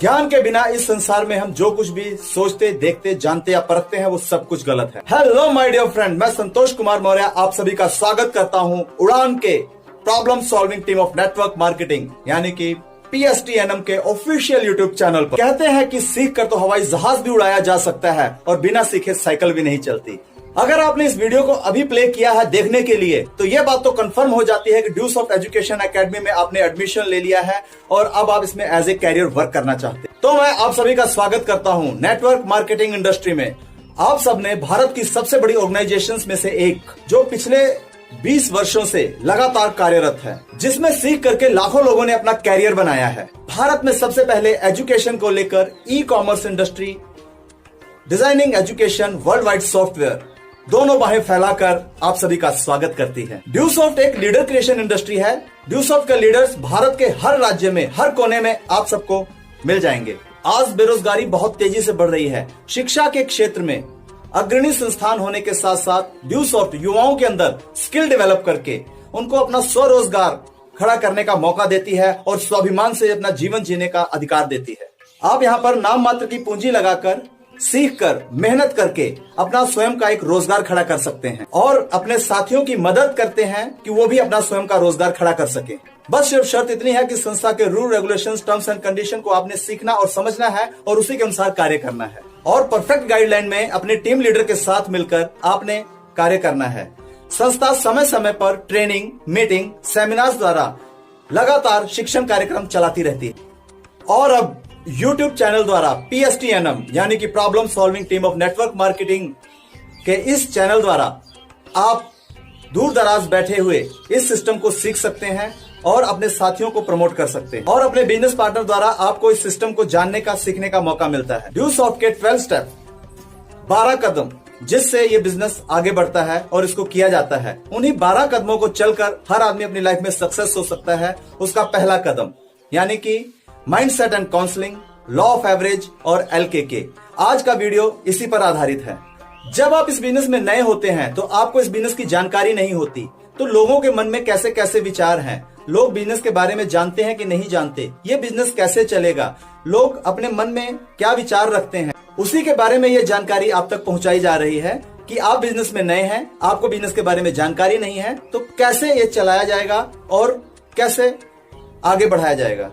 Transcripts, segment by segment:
ज्ञान के बिना इस संसार में हम जो कुछ भी सोचते, देखते, जानते या परखते हैं वो सब कुछ गलत है। हेलो माय डियर फ्रेंड, मैं संतोष कुमार मौर्य आप सभी का स्वागत करता हूं उड़ान के problem solving team of network marketing यानी कि PSTNM के ऑफिशियल यूट्यूब चैनल पर। कहते हैं कि सीख कर तो हवाई जहाज भी उड़ाया जा सकता है और बिना सीखे साइकिल भी नहीं चलती। अगर आपने इस वीडियो को अभी प्ले किया है देखने के लिए तो यह बात तो कंफर्म हो जाती है कि ड्यूस ऑफ एजुकेशन एकेडमी में आपने एडमिशन ले लिया है और अब आप इसमें एज ए कैरियर वर्क करना चाहते हैं। तो मैं आप सभी का स्वागत करता हूं नेटवर्क मार्केटिंग इंडस्ट्री में। आप सबने भारत की सबसे बड़ी ऑर्गेनाइजेशंस में से एक जो पिछले 20 वर्षों से लगातार कार्यरत है, जिसमें सीख करके लाखों लोगों ने अपना कैरियर बनाया है। भारत में सबसे पहले एजुकेशन को लेकर e-commerce industry, designing education, world wide software दोनों बाहें फैलाकर आप सभी का स्वागत करती है। ड्यूसॉफ्ट एक लीडर क्रिएशन इंडस्ट्री है। ड्यूसॉफ्ट के लीडर्स भारत के हर राज्य में, हर कोने में आप सबको मिल जाएंगे। आज बेरोजगारी बहुत तेजी से बढ़ रही है। शिक्षा के क्षेत्र में अग्रणी संस्थान होने के साथ साथ ड्यूसॉफ्ट युवाओं के अंदर स्किल डेवलप करके उनको अपना स्वरोजगार खड़ा करने का मौका देती है और स्वाभिमान से अपना जीवन जीने का अधिकार देती है। आप यहाँ पर नाम मात्र की पूंजी लगाकर, सीख कर, मेहनत करके अपना स्वयं का एक रोजगार खड़ा कर सकते हैं और अपने साथियों की मदद करते हैं कि वो भी अपना स्वयं का रोजगार खड़ा कर सके। बस सिर्फ शर्त इतनी है कि संस्था के rule, regulations, terms and condition को आपने सीखना और समझना है और उसी के अनुसार कार्य करना है और परफेक्ट गाइडलाइन में अपने टीम लीडर के साथ मिलकर आपने कार्य करना है। संस्था समय समय पर ट्रेनिंग, मीटिंग, सेमिनार्स द्वारा लगातार शिक्षण कार्यक्रम चलाती रहती है और अब YouTube चैनल द्वारा PSTNM यानी कि problem solving team of network marketing के इस चैनल द्वारा आप दूर दराज बैठे हुए इस सिस्टम को सीख सकते हैं और अपने साथियों को प्रमोट कर सकते हैं और अपने बिजनेस पार्टनर द्वारा आपको इस सिस्टम को जानने का, सीखने का मौका मिलता है। ड्यूसॉफ्ट के 12 स्टेप, 12 कदम जिससे ये बिजनेस आगे बढ़ता है और इसको किया जाता है, उन्हीं 12 कदमों को चलकर हर आदमी अपनी लाइफ में सक्सेस हो सकता है। उसका पहला कदम यानी कि mindset and counselling, law of average और LKK। आज का वीडियो इसी पर आधारित है। जब आप इस बिजनेस में नए होते हैं तो आपको इस बिजनेस की जानकारी नहीं होती, तो लोगों के मन में कैसे कैसे विचार हैं, लोग बिजनेस के बारे में जानते हैं कि नहीं जानते, ये बिजनेस कैसे चलेगा, लोग अपने मन में क्या विचार रखते हैं, उसी के बारे में ये जानकारी आप तक पहुंचाई जा रही है कि आप बिजनेस में नए हैं, आपको बिजनेस के बारे में जानकारी नहीं है, तो कैसे ये चलाया जाएगा और कैसे आगे बढ़ाया जाएगा।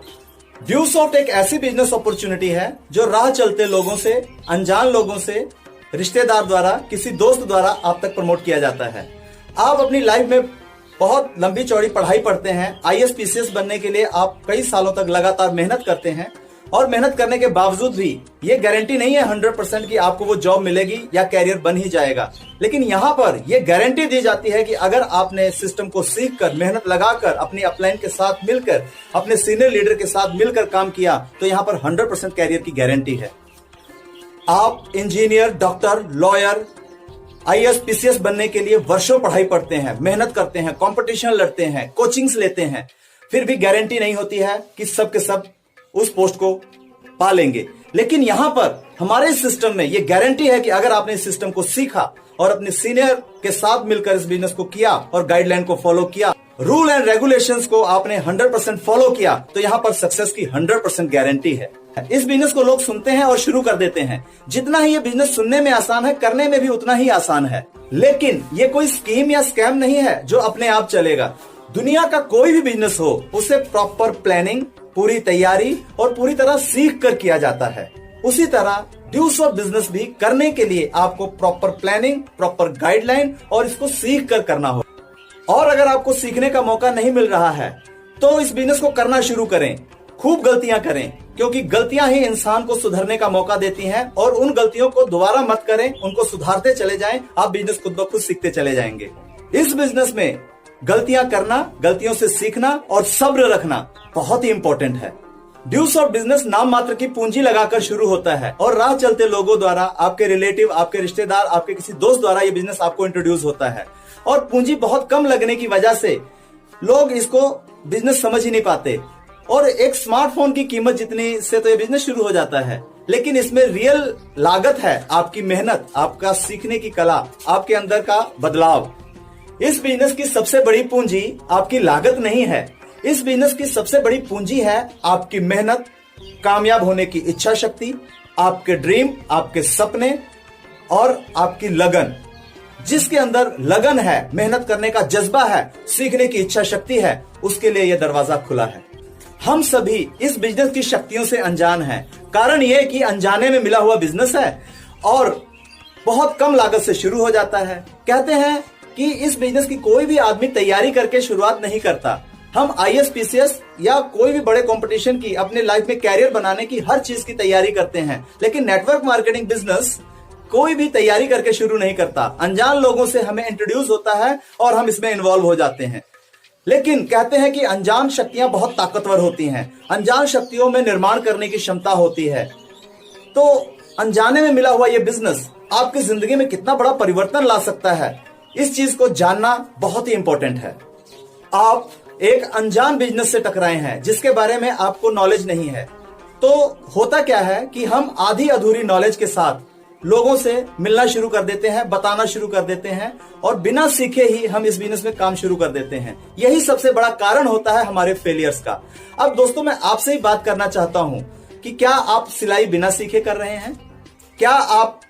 ड्यूसॉफ्ट एक ऐसी बिजनेस अपॉर्चुनिटी है जो राह चलते लोगों से, अनजान लोगों से, रिश्तेदार द्वारा, किसी दोस्त द्वारा आप तक प्रमोट किया जाता है। आप अपनी लाइफ में बहुत लंबी चौड़ी पढ़ाई पढ़ते हैं, IAS PCS बनने के लिए आप कई सालों तक लगातार मेहनत करते हैं और मेहनत करने के बावजूद भी ये गारंटी नहीं है 100% कि आपको वो जॉब मिलेगी या कैरियर बन ही जाएगा। लेकिन यहाँ पर ये गारंटी दी जाती है कि अगर आपने सिस्टम को सीखकर, मेहनत लगाकर, अपनी अपलाइन के साथ मिलकर, अपने सीनियर लीडर के साथ मिलकर काम किया तो यहाँ पर 100% कैरियर की गारंटी है। आप engineer, doctor, lawyer, IAS PCS बनने के लिए वर्षों पढ़ाई पढ़ते हैं, मेहनत करते हैं, कंपटीशन लड़ते हैं, कोचिंग्स लेते हैं, फिर भी गारंटी नहीं होती है कि सब के सब उस पोस्ट को पा लेंगे। लेकिन यहां पर हमारे सिस्टम में ये गारंटी है कि अगर आपने इस सिस्टम को सीखा और अपने सीनियर के साथ मिलकर इस बिजनेस को किया और गाइडलाइन को फॉलो किया, रूल एंड रेगुलेशंस को आपने 100% फॉलो किया, तो यहां पर सक्सेस की 100% गारंटी है। इस बिजनेस को लोग सुनते हैं और शुरू कर देते हैं। जितना ही ये बिजनेस सुनने में आसान है, करने में भी उतना ही आसान है। लेकिन ये कोई स्कीम या स्कैम नहीं है जो अपने आप चलेगा। दुनिया का कोई भी बिजनेस हो, उसे प्रॉपर प्लानिंग, पूरी तैयारी और पूरी तरह सीख कर किया जाता है। उसी तरह ड्यूसॉफ्ट बिजनेस भी करने के लिए आपको प्रॉपर प्लानिंग, प्रॉपर गाइडलाइन और इसको सीख कर करना हो। और अगर आपको सीखने का मौका नहीं मिल रहा है तो इस बिजनेस को करना शुरू करें, खूब गलतियां करें, क्योंकि गलतियां ही इंसान को सुधरने का मौका देती हैं और उन गलतियों को दोबारा मत करें, उनको सुधारते चले जाएं, आप बिजनेस खुद ब खुद सीखते चले जाएंगे। इस बिजनेस में गलतियां करना, गलतियों से सीखना और सब्र रखना बहुत ही इंपॉर्टेंट है। ड्यूसॉफ्ट बिजनेस नाम मात्र की पूंजी लगाकर शुरू होता है और राह चलते लोगों द्वारा, आपके रिलेटिव, आपके रिश्तेदार, आपके किसी दोस्त द्वारा ये बिजनेस आपको इंट्रोड्यूस होता है और पूंजी बहुत कम लगने की वजह से लोग इसको बिजनेस समझ ही नहीं पाते और एक स्मार्टफोन की कीमत जितनी से तो ये बिजनेस शुरू हो जाता है। लेकिन इसमें रियल लागत है आपकी मेहनत, आपका सीखने की कला, आपके अंदर का बदलाव। इस बिजनेस की सबसे बड़ी पूंजी आपकी लागत नहीं है, इस बिजनेस की सबसे बड़ी पूंजी है आपकी मेहनत, कामयाब होने की इच्छा शक्ति, आपके ड्रीम, आपके सपने और आपकी लगन। जिसके अंदर लगन है, मेहनत करने का जज्बा है, सीखने की इच्छा शक्ति है, उसके लिए यह दरवाजा खुला है। हम सभी इस बिजनेस की शक्तियों से अनजान हैं। कारण यह कि अनजाने में मिला हुआ बिजनेस है और बहुत कम लागत से शुरू हो जाता है। कहते हैं कि इस बिजनेस की कोई भी आदमी तैयारी करके शुरुआत नहीं करता। हम IAS PCS या कोई भी बड़े कंपटीशन की, अपने लाइफ में कैरियर बनाने की हर चीज की तैयारी करते हैं, लेकिन नेटवर्क मार्केटिंग बिजनेस कोई भी तैयारी करके शुरू नहीं करता। अनजान लोगों से हमें इंट्रोड्यूस होता है और हम इसमें इन्वॉल्व हो जाते हैं। लेकिन कहते हैं कि अनजान शक्तियां बहुत ताकतवर होती हैं। अनजान शक्तियों में निर्माण करने की क्षमता होती है। तो अनजाने में मिला हुआ यह बिजनेस आपकी जिंदगी में कितना बड़ा परिवर्तन ला सकता है, इस चीज को जानना बहुत ही इंपॉर्टेंट है। आप एक अनजान बिजनेस से टकराए हैं जिसके बारे में आपको नॉलेज नहीं है। तो होता क्या है कि हम आधी अधूरी नॉलेज के साथ लोगों से मिलना शुरू कर देते हैं, बताना शुरू कर देते हैं और बिना सीखे ही हम इस बिजनेस में काम शुरू कर देते हैं। यही सबसे बड़ा कारण होता है हमारे फेलियर्स का। अब दोस्तों, मैं आपसे ही बात करना चाहता हूं कि क्या आप सिलाई बिना सीखे कर रहे हैं? क्या आप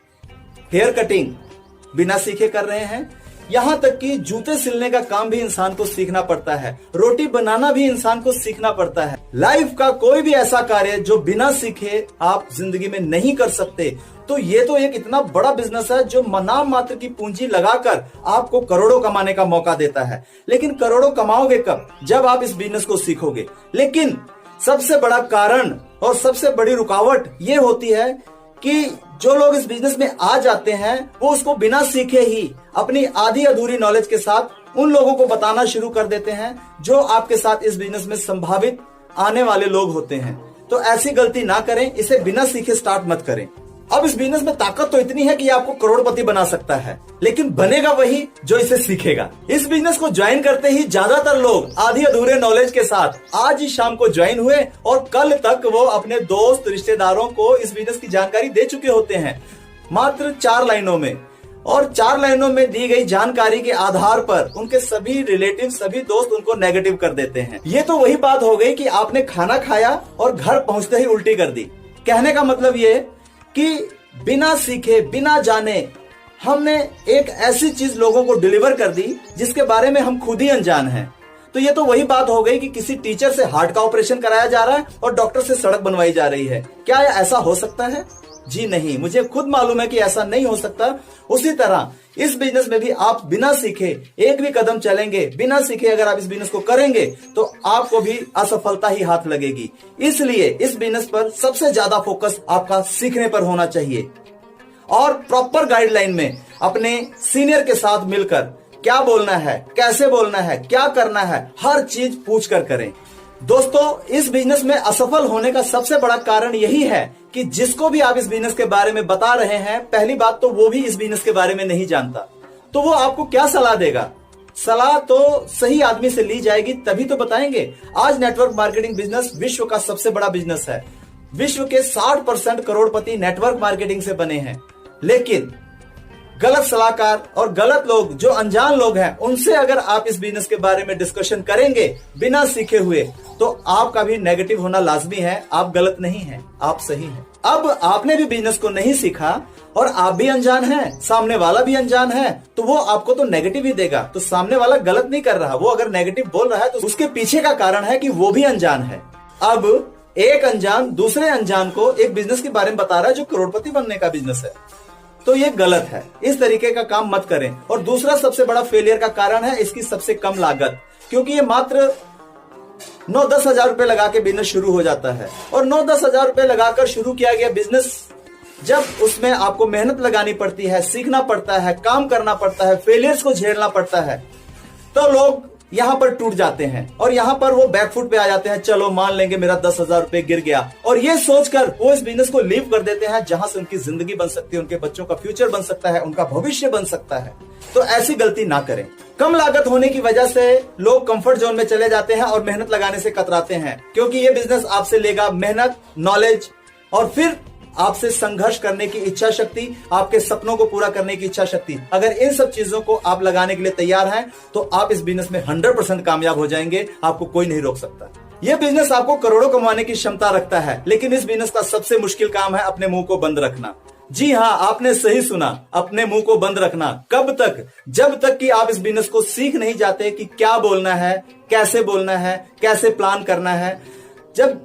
हेयर कटिंग बिना सीखे कर रहे हैं? यहां तक कि जूते सिलने का काम भी इंसान को सीखना पड़ता है। रोटी बनाना भी इंसान को सीखना पड़ता है। लाइफ का कोई भी ऐसा कार्य जो बिना सीखे आप जिंदगी में नहीं कर सकते। तो ये तो एक इतना बड़ा बिजनेस है जो नाम मात्र की पूंजी लगाकर आपको करोड़ों कमाने का मौका देता है। लेकिन करोड़ों कमाओगे कब? जब आप इस बिजनेस को सीखोगे। लेकिन सबसे बड़ा कारण और सबसे बड़ी रुकावट ये होती है कि जो लोग इस बिजनेस में आ जाते हैं वो उसको बिना सीखे ही अपनी आधी अधूरी नॉलेज के साथ उन लोगों को बताना शुरू कर देते हैं जो आपके साथ इस बिजनेस में संभावित आने वाले लोग होते हैं। तो ऐसी गलती ना करें, इसे बिना सीखे स्टार्ट मत करें। अब इस बिजनेस में ताकत तो इतनी है कि ये आपको करोड़पति बना सकता है, लेकिन बनेगा वही जो इसे सीखेगा। इस बिजनेस को ज्वाइन करते ही ज्यादातर लोग आधी अधूरे नॉलेज के साथ आज ही शाम को ज्वाइन हुए और कल तक वो अपने दोस्त रिश्तेदारों को इस बिजनेस की जानकारी दे चुके होते हैं, मात्र 4 लाइनों में। और 4 लाइनों में दी गई जानकारी के आधार पर उनके सभी रिलेटिव, सभी दोस्त उनको नेगेटिव कर देते हैं। ये तो वही बात हो गई कि आपने खाना खाया और घर पहुंचते ही उल्टी कर दी। कहने का मतलब ये कि बिना सीखे, बिना जाने हमने एक ऐसी चीज लोगों को डिलीवर कर दी जिसके बारे में हम खुद ही अनजान हैं। तो ये तो वही बात हो गई कि किसी टीचर से हार्ट का ऑपरेशन कराया जा रहा है और डॉक्टर से सड़क बनवाई जा रही है। क्या ऐसा हो सकता है? जी नहीं, मुझे खुद मालूम है कि ऐसा नहीं हो सकता। उसी तरह इस बिजनेस में भी आप बिना सीखे एक भी कदम चलेंगे, बिना सीखे अगर आप इस बिजनेस को करेंगे तो आपको भी असफलता ही हाथ लगेगी। इसलिए इस बिजनेस पर सबसे ज्यादा फोकस आपका सीखने पर होना चाहिए और प्रॉपर गाइडलाइन में अपने सीनियर के साथ मिलकर क्या बोलना है, कैसे बोलना है, क्या करना है, हर चीज पूछ कर करें। दोस्तों, इस बिजनेस में असफल होने का सबसे बड़ा कारण यही है कि जिसको भी आप इस बिजनेस के बारे में बता रहे हैं, पहली बात तो वो भी इस बिजनेस के बारे में नहीं जानता। तो वो आपको क्या सलाह देगा? सलाह तो सही आदमी से ली जाएगी तभी तो बताएंगे। आज नेटवर्क मार्केटिंग बिजनेस विश्व का सबसे बड़ा बिजनेस है। विश्व के 60% करोड़पति नेटवर्क मार्केटिंग से बने हैं। लेकिन गलत सलाहकार और गलत लोग, जो अनजान लोग हैं, उनसे अगर आप इस बिजनेस के बारे में डिस्कशन करेंगे बिना सीखे हुए, तो आपका भी नेगेटिव होना लाजमी है। आप गलत नहीं हैं, आप सही हैं। अब आपने भी बिजनेस को नहीं सीखा और आप भी अनजान हैं, सामने वाला भी अनजान है, तो वो आपको तो नेगेटिव ही देगा। तो सामने वाला गलत नहीं कर रहा, वो अगर नेगेटिव बोल रहा है तो उसके पीछे का कारण है कि वो भी अनजान है। अब एक अनजान दूसरे अनजान को एक बिजनेस के बारे में बता रहा है जो करोड़पति बनने का बिजनेस है, तो ये गलत है। इस तरीके का काम मत करें। और दूसरा सबसे बड़ा फेलियर का कारण है इसकी सबसे कम लागत, क्योंकि ये मात्र 9-10 हजार रुपए लगा के बिजनेस शुरू हो जाता है। और 9-10 हजार रुपए लगाकर शुरू किया गया बिजनेस, जब उसमें आपको मेहनत लगानी पड़ती है, सीखना पड़ता है, काम करना पड़ता है, फेलियर्स को झेलना पड़ता है, तो लोग यहां पर टूट जाते हैं और यहां पर वो बैकफुट पे आ जाते हैं। चलो मान लेंगे मेरा 10,000 रुपए गिर गया, और ये सोचकर वो इस बिजनेस को लीव कर देते हैं जहां से उनकी जिंदगी बन सकती है, उनके बच्चों का फ्यूचर बन सकता है, उनका भविष्य बन सकता है। तो ऐसी गलती ना करें। कम लागत होने की वजह से लोग कंफर्ट जोन में चले जाते हैं और मेहनत लगाने से कतराते हैं, क्योंकि ये बिजनेस आपसे लेगा मेहनत, नॉलेज और फिर आपसे संघर्ष करने की इच्छा शक्ति, आपके सपनों को पूरा करने की इच्छा शक्ति। अगर इन सब चीजों को आप लगाने के लिए तैयार हैं तो आप इस बिजनेस में 100% कामयाब हो जाएंगे। आपको कोई नहीं रोक सकता। ये बिजनेस आपको करोड़ों कमाने की क्षमता रखता है, लेकिन इस बिजनेस का सबसे मुश्किल काम है अपने मुंह को बंद रखना। जी हाँ, आपने सही सुना, अपने मुंह को बंद रखना। कब तक? जब तक कि आप इस बिजनेस को सीख नहीं जाते कि क्या बोलना है, कैसे बोलना है, कैसे प्लान करना है। जब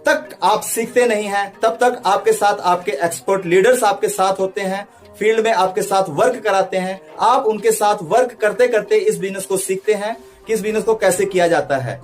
तक आप सीखते नहीं हैं, तब तक आपके साथ आपके एक्सपर्ट लीडर्स आपके साथ होते हैं, फील्ड में आपके साथ वर्क कराते हैं। आप उनके साथ वर्क करते करते इस बिजनेस को सीखते हैं कि इस बिजनेस को कैसे किया जाता है।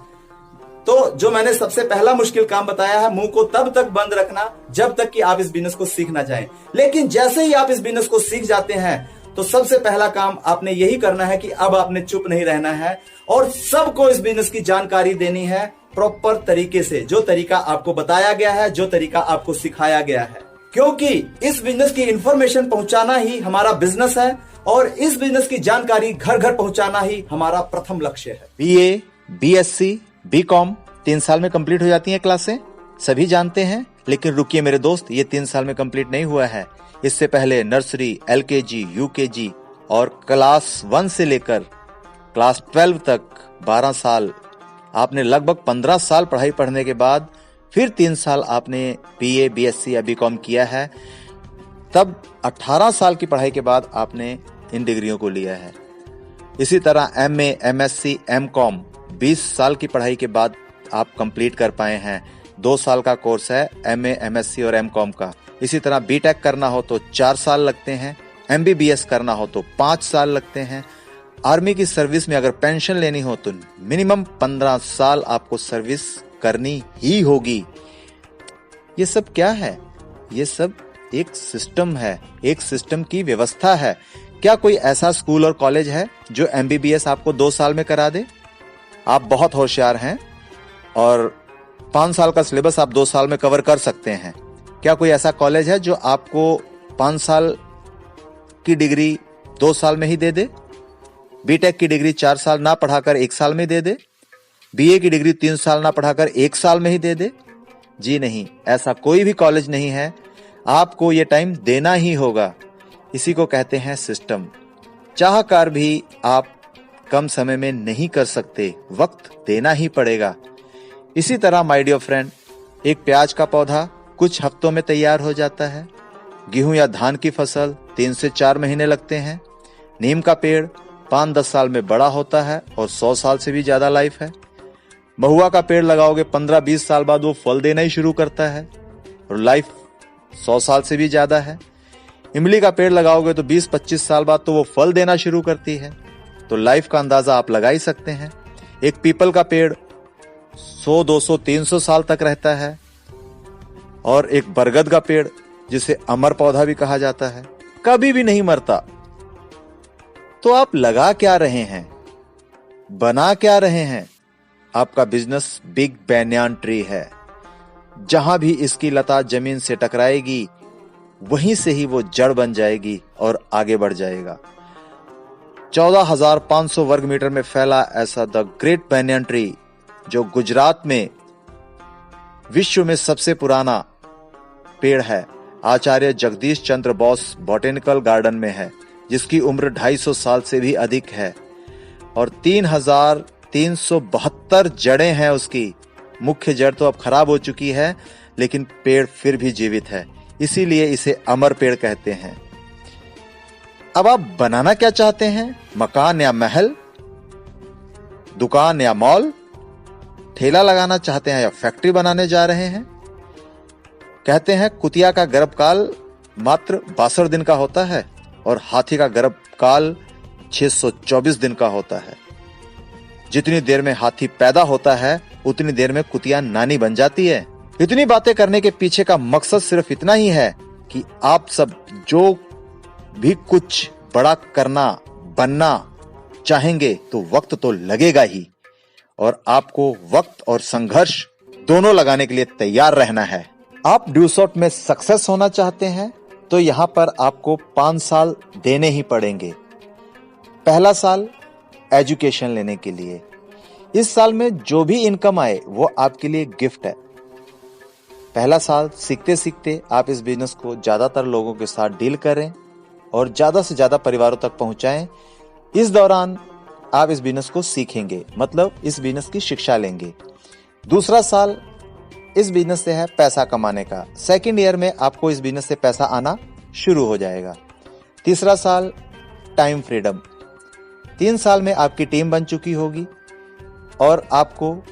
तो जो मैंने सबसे पहला मुश्किल काम बताया है, मुंह को तब तक बंद रखना जब तक कि आप इस बिजनेस को सीख ना जाएं। लेकिन जैसे ही आप इस बिजनेस को सीख जाते हैं, तो सबसे पहला काम आपने यही करना है कि अब आपने चुप नहीं रहना है और सबको इस बिजनेस की जानकारी देनी है प्रॉपर तरीके से, जो तरीका आपको बताया गया है, जो तरीका आपको सिखाया गया है। क्योंकि इस बिजनेस की इंफॉर्मेशन पहुंचाना ही हमारा बिजनेस है और इस बिजनेस की जानकारी घर घर पहुंचाना ही हमारा प्रथम लक्ष्य है। बीए, बीएससी, बीकॉम 3 साल में कंप्लीट हो जाती हैं क्लासें, सभी जानते हैं। लेकिन रुकिए मेरे दोस्त, ये 3 साल में कंप्लीट नहीं हुआ है। इससे पहले नर्सरी, एलकेजी, यूकेजी और क्लास 1 से लेकर क्लास 12 तक 12 साल आपने, लगभग 15 साल पढ़ाई पढ़ने के बाद फिर 3 साल आपने बीए, बीएससी या बीकॉम किया है। तब 18 साल की पढ़ाई के बाद आपने इन डिग्रियों को लिया है। इसी तरह एमए, एमएससी, एमकॉम 20 साल की पढ़ाई के बाद आप कंप्लीट कर पाए हैं। 2 साल का कोर्स है एमए, एमएससी और एमकॉम का। इसी तरह बीटेक करना हो तो 4 साल लगते हैं, एमबीबीएस करना हो तो 5 साल लगते हैं। आर्मी की सर्विस में अगर पेंशन लेनी हो तो मिनिमम 15 साल आपको सर्विस करनी ही होगी। ये सब क्या है? ये सब एक सिस्टम है, एक सिस्टम की व्यवस्था है। क्या कोई ऐसा स्कूल और कॉलेज है जो एमबीबीएस आपको 2 साल में करा दे? आप बहुत होशियार हैं और 5 साल का सिलेबस आप 2 साल में कवर कर सकते हैं। क्या कोई ऐसा कॉलेज है जो आपको 5 साल की डिग्री 2 साल में ही दे दे? बीटेक की डिग्री 4 साल ना पढ़ाकर 1 साल में दे दे? बीए की डिग्री 3 साल ना पढ़ाकर 1 साल में ही दे दे? जी नहीं, ऐसा कोई भी कॉलेज नहीं है। आपको ये टाइम देना ही होगा। इसी को कहते हैं सिस्टम। चाहकर भी आप कम समय में नहीं कर सकते, वक्त देना ही पड़ेगा। इसी तरह माय डियर फ्रेंड, एक प्याज का पौधा कुछ हफ्तों में तैयार हो जाता है। गेहूं या धान की फसल 3 से 4 महीने लगते हैं। नीम का पेड़ 5-10 साल में बड़ा होता है और 100 साल से भी ज्यादा लाइफ है। महुआ का पेड़ लगाओगे 15-20 साल बाद वो फल देना ही शुरू करता है और लाइफ 100 साल से भी ज्यादा है। इमली का पेड़ लगाओगे तो 20-25 साल बाद तो वो फल देना शुरू करती है। तो लाइफ का अंदाजा आप लगा ही सकते हैं। एक पीपल का पेड़ 100-200-300 साल तक रहता है और एक बरगद का पेड़, जिसे अमर पौधा भी कहा जाता है, कभी भी नहीं मरता। तो आप लगा क्या रहे हैं, बना क्या रहे हैं? आपका बिजनेस बिग बैनियान ट्री है। जहां भी इसकी लता जमीन से टकराएगी, वहीं से ही वो जड़ बन जाएगी और आगे बढ़ जाएगा। 14,500 वर्ग मीटर में फैला ऐसा द ग्रेट बैनियन ट्री, जो गुजरात में विश्व में सबसे पुराना पेड़ है, आचार्य जगदीश चंद्र बोस बॉटेनिकल गार्डन में है, जिसकी उम्र 250 साल से भी अधिक है और 3,372 जड़ें हैं उसकी। मुख्य जड़ तो अब खराब हो चुकी है, लेकिन पेड़ फिर भी जीवित है, इसीलिए इसे अमर पेड़ कहते हैं। अब आप बनाना क्या चाहते हैं? मकान या महल, दुकान या मॉल, ठेला लगाना चाहते हैं या फैक्ट्री बनाने जा रहे हैं? कहते हैं कुतिया का गर्भकाल मात्र 62 दिन का होता है और हाथी का गर्भकाल 624 दिन का होता है। जितनी देर में हाथी पैदा होता है, उतनी देर में कुतिया नानी बन जाती है। इतनी बातें करने के पीछे का मकसद सिर्फ इतना ही है कि आप सब जो भी कुछ बड़ा करना, बनना चाहेंगे तो वक्त तो लगेगा ही, और आपको वक्त और संघर्ष दोनों लगाने के लिए तैयार रहना है। आप ड्यूसॉट में सक्सेस होना चाहते हैं तो यहां पर आपको 5 साल देने ही पड़ेंगे। पहला साल एजुकेशन लेने के लिए। इस साल में जो भी इनकम आए वो आपके लिए गिफ्ट है। पहला साल सीखते सीखते आप इस बिजनेस को ज्यादातर लोगों के साथ डील करें और ज्यादा से ज्यादा परिवारों तक पहुंचाएं। इस दौरान आप इस बिजनेस को सीखेंगे, मतलब इस बिजनेस की शिक्षा लेंगे। दूसरा साल इस बिजनेस से है पैसा कमाने का। सेकंड ईयर में आपको इस बिजनेस से पैसा आना शुरू हो जाएगा। तीसरा साल टाइम फ्रीडम। 3 साल में आपकी टीम बन चुकी होगी और आपको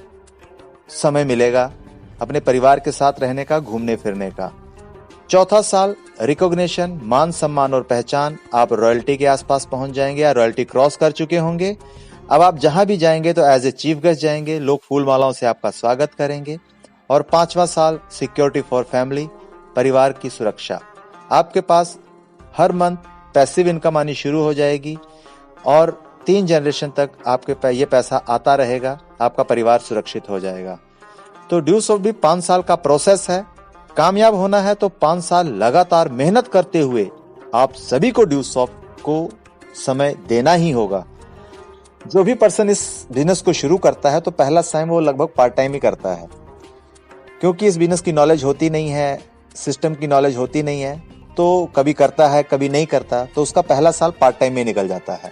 समय मिलेगा अपने परिवार के साथ रहने का, घूमने फिरने का। चौथा साल रिकॉग्निशन, मान सम्मान और पहचान। आप रॉयल्टी के आसपास पहुंच जाएंगे या रॉयल्टी क्रॉस कर चुके होंगे। अब आप जहां भी जाएंगे तो एज ए चीफ गेस्ट जाएंगे, लोग फूल मालाओं से आपका स्वागत करेंगे। और 5वां साल सिक्योरिटी फॉर फैमिली, परिवार की सुरक्षा। आपके पास हर मंथ पैसिव इनकम आनी शुरू हो जाएगी और 3 जनरेशन तक आपके ये पैसा आता रहेगा, आपका परिवार सुरक्षित हो जाएगा। तो ड्यूस ऑफ भी 5 साल का प्रोसेस है। कामयाब होना है तो 5 साल लगातार मेहनत करते हुए आप सभी को ड्यूस ऑफ को समय देना ही होगा। जो भी पर्सन इस बिजनेस को शुरू करता है तो पहला टाइम वो लगभग पार्ट टाइम ही करता है, क्योंकि इस बिजनेस की नॉलेज होती नहीं है, सिस्टम की नॉलेज होती नहीं है, तो कभी करता है कभी नहीं करता, तो उसका पहला साल पार्ट टाइम में निकल जाता है